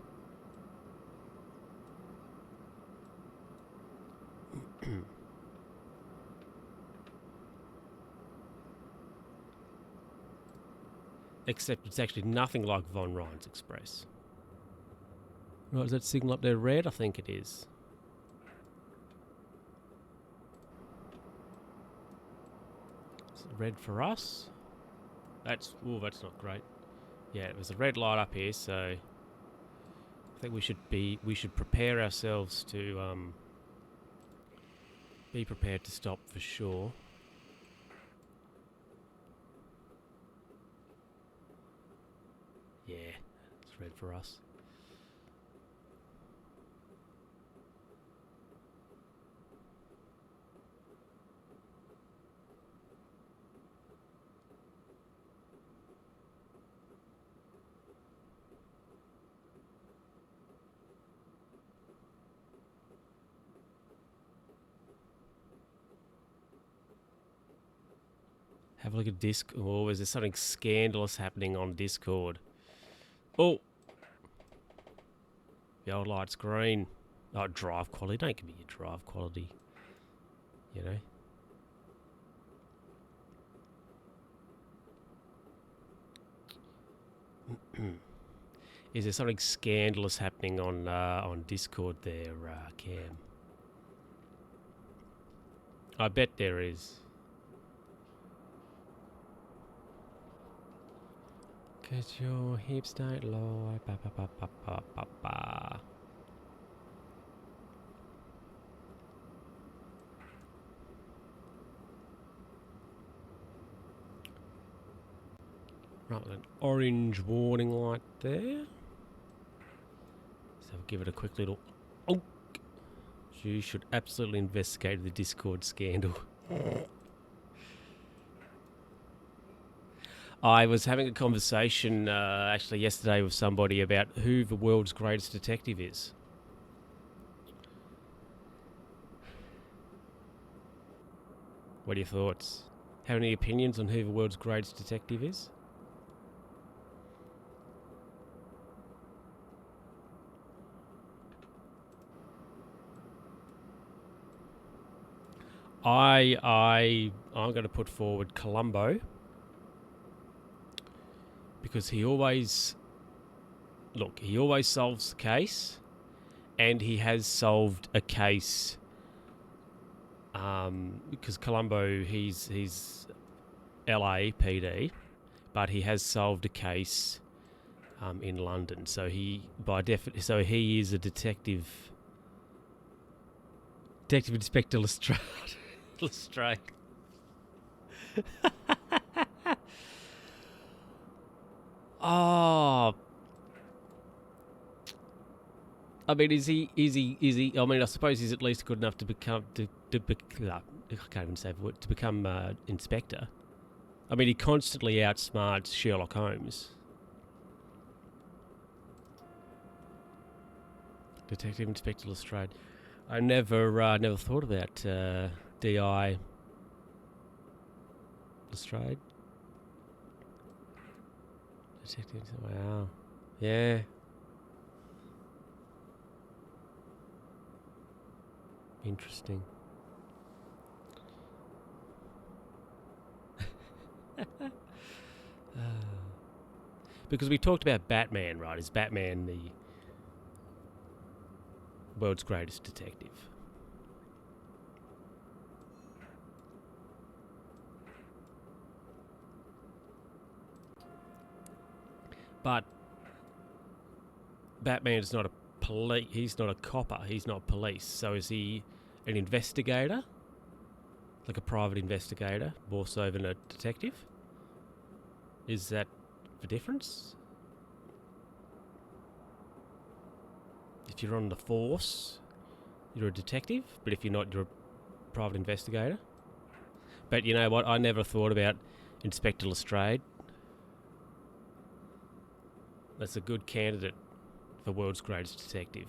Except it's actually nothing like Von Ryan's Express. Right, is that signal up there red? I think it is. Is it red for us? That's not great. Yeah, it was a red light up here, so I think we should prepare ourselves to be prepared to stop for sure. Yeah, it's red for us. have a look at Discord. Oh, is there something scandalous happening on Discord? Oh! The old light's green. Oh, drive quality. Don't give me your drive quality. You know? Is there something scandalous happening on Discord there, Cam? I bet there is. 'Cause your hips don't lie. Ba ba ba ba ba ba ba. Right, an orange warning light there. So I'll give it a quick little. Oh, you should absolutely investigate the Discord scandal. I was having a conversation actually yesterday with somebody about who the world's greatest detective is. What are your thoughts? Have any opinions on who the world's greatest detective is? I'm going to put forward Columbo because he always solves the case, and he has solved a case. Because Columbo, he's LAPD, but he has solved a case in London. So he is a detective. Detective Inspector Lestrade. Lestrade. Oh. I mean, is he? I mean, I suppose he's at least good enough to become I can't even say the word, to become inspector. I mean, he constantly outsmarts Sherlock Holmes. Detective Inspector Lestrade. I never thought about D.I. Lestrade. Detective. Wow. Yeah. Interesting. Because we talked about Batman, right? Is Batman the world's greatest detective? But Batman is not a police. He's not a copper. He's not police. So is he an investigator? Like a private investigator, more so than a detective? Is that the difference? If you're on the force, you're a detective. But if you're not, you're a private investigator. But you know what? I never thought about Inspector Lestrade. That's a good candidate for world's greatest detective.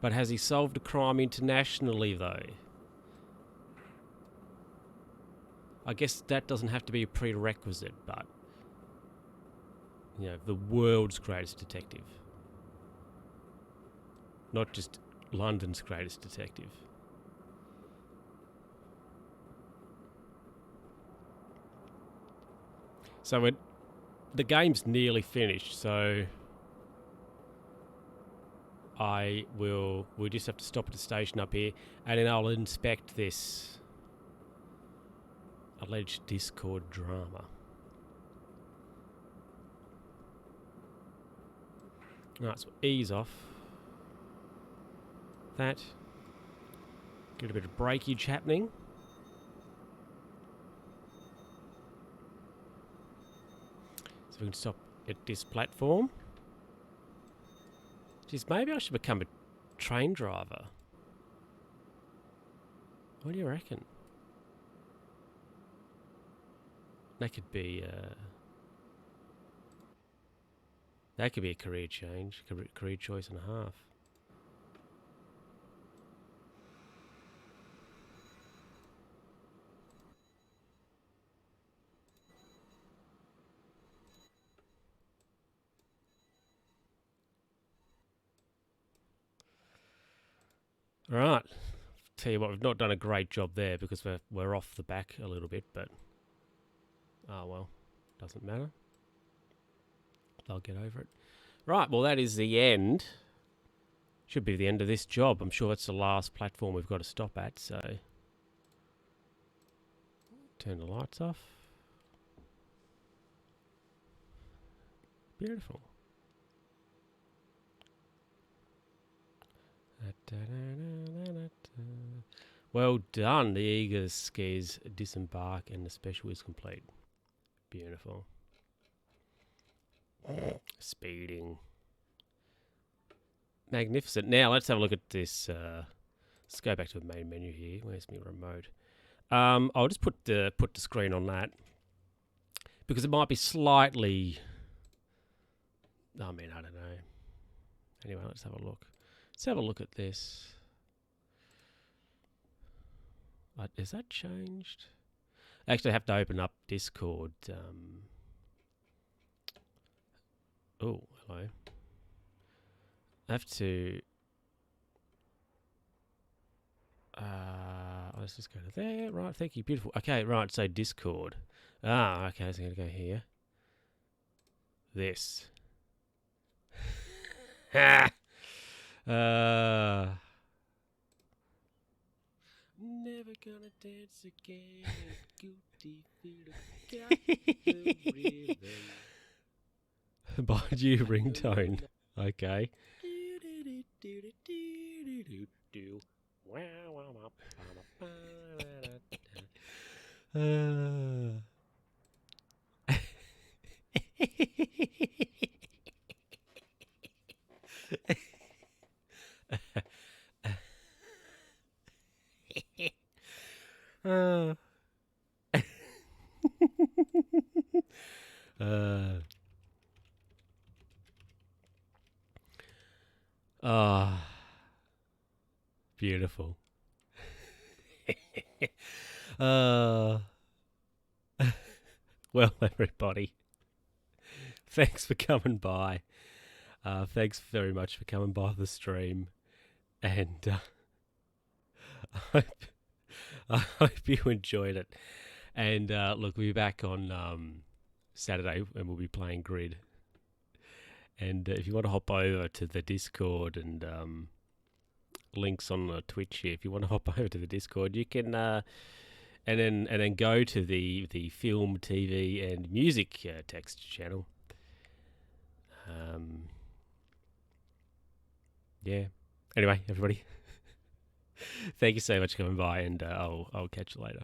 But has he solved a crime internationally, though? I guess that doesn't have to be a prerequisite, but, you know, the world's greatest detective. Not just London's greatest detective. So the game's nearly finished, so we'll just have to stop at the station up here, and then I'll inspect this alleged Discord drama. Alright, so ease off that. Get a bit of breakage happening. So we can stop at this platform. Geez, maybe I should become a train driver. What do you reckon? That could be a career change, career choice and a half. All right. Tell you what, we've not done a great job there because we're off the back a little bit, but oh well, doesn't matter. They'll get over it. Right. Well, that is the end. Should be the end of this job. I'm sure that's the last platform we've got to stop at. So turn the lights off. Beautiful. Well done. The Eagers Skies disembark and the special is complete. Beautiful. Speeding. Magnificent. Now let's have a look at this. Let's go back to the main menu here. Where's my remote? I'll just put the screen on that because it might be slightly. I mean, I don't know. Anyway, let's have a look. Let's have a look at this. Is that changed? Actually, I have to open up Discord. Oh, hello. I have to. Let's just go to there. Right, thank you. Beautiful. Okay, right. So Discord. Okay. So I'm gonna go here. This. Never gonna dance again. Goody feet got the rhythm. Baidu ringtone. Okay. Beautiful. Well, everybody, thanks for coming by. Thanks very much for coming by the stream, and I hope you enjoyed it. And look, we'll be back on Saturday, and we'll be playing Grid. And if you want to hop over to the Discord and links on the Twitch here, if you want to hop over to the Discord, you can. And then go to the film, TV, and music text channel. Yeah. Anyway, everybody, thank you so much for coming by, and I'll catch you later.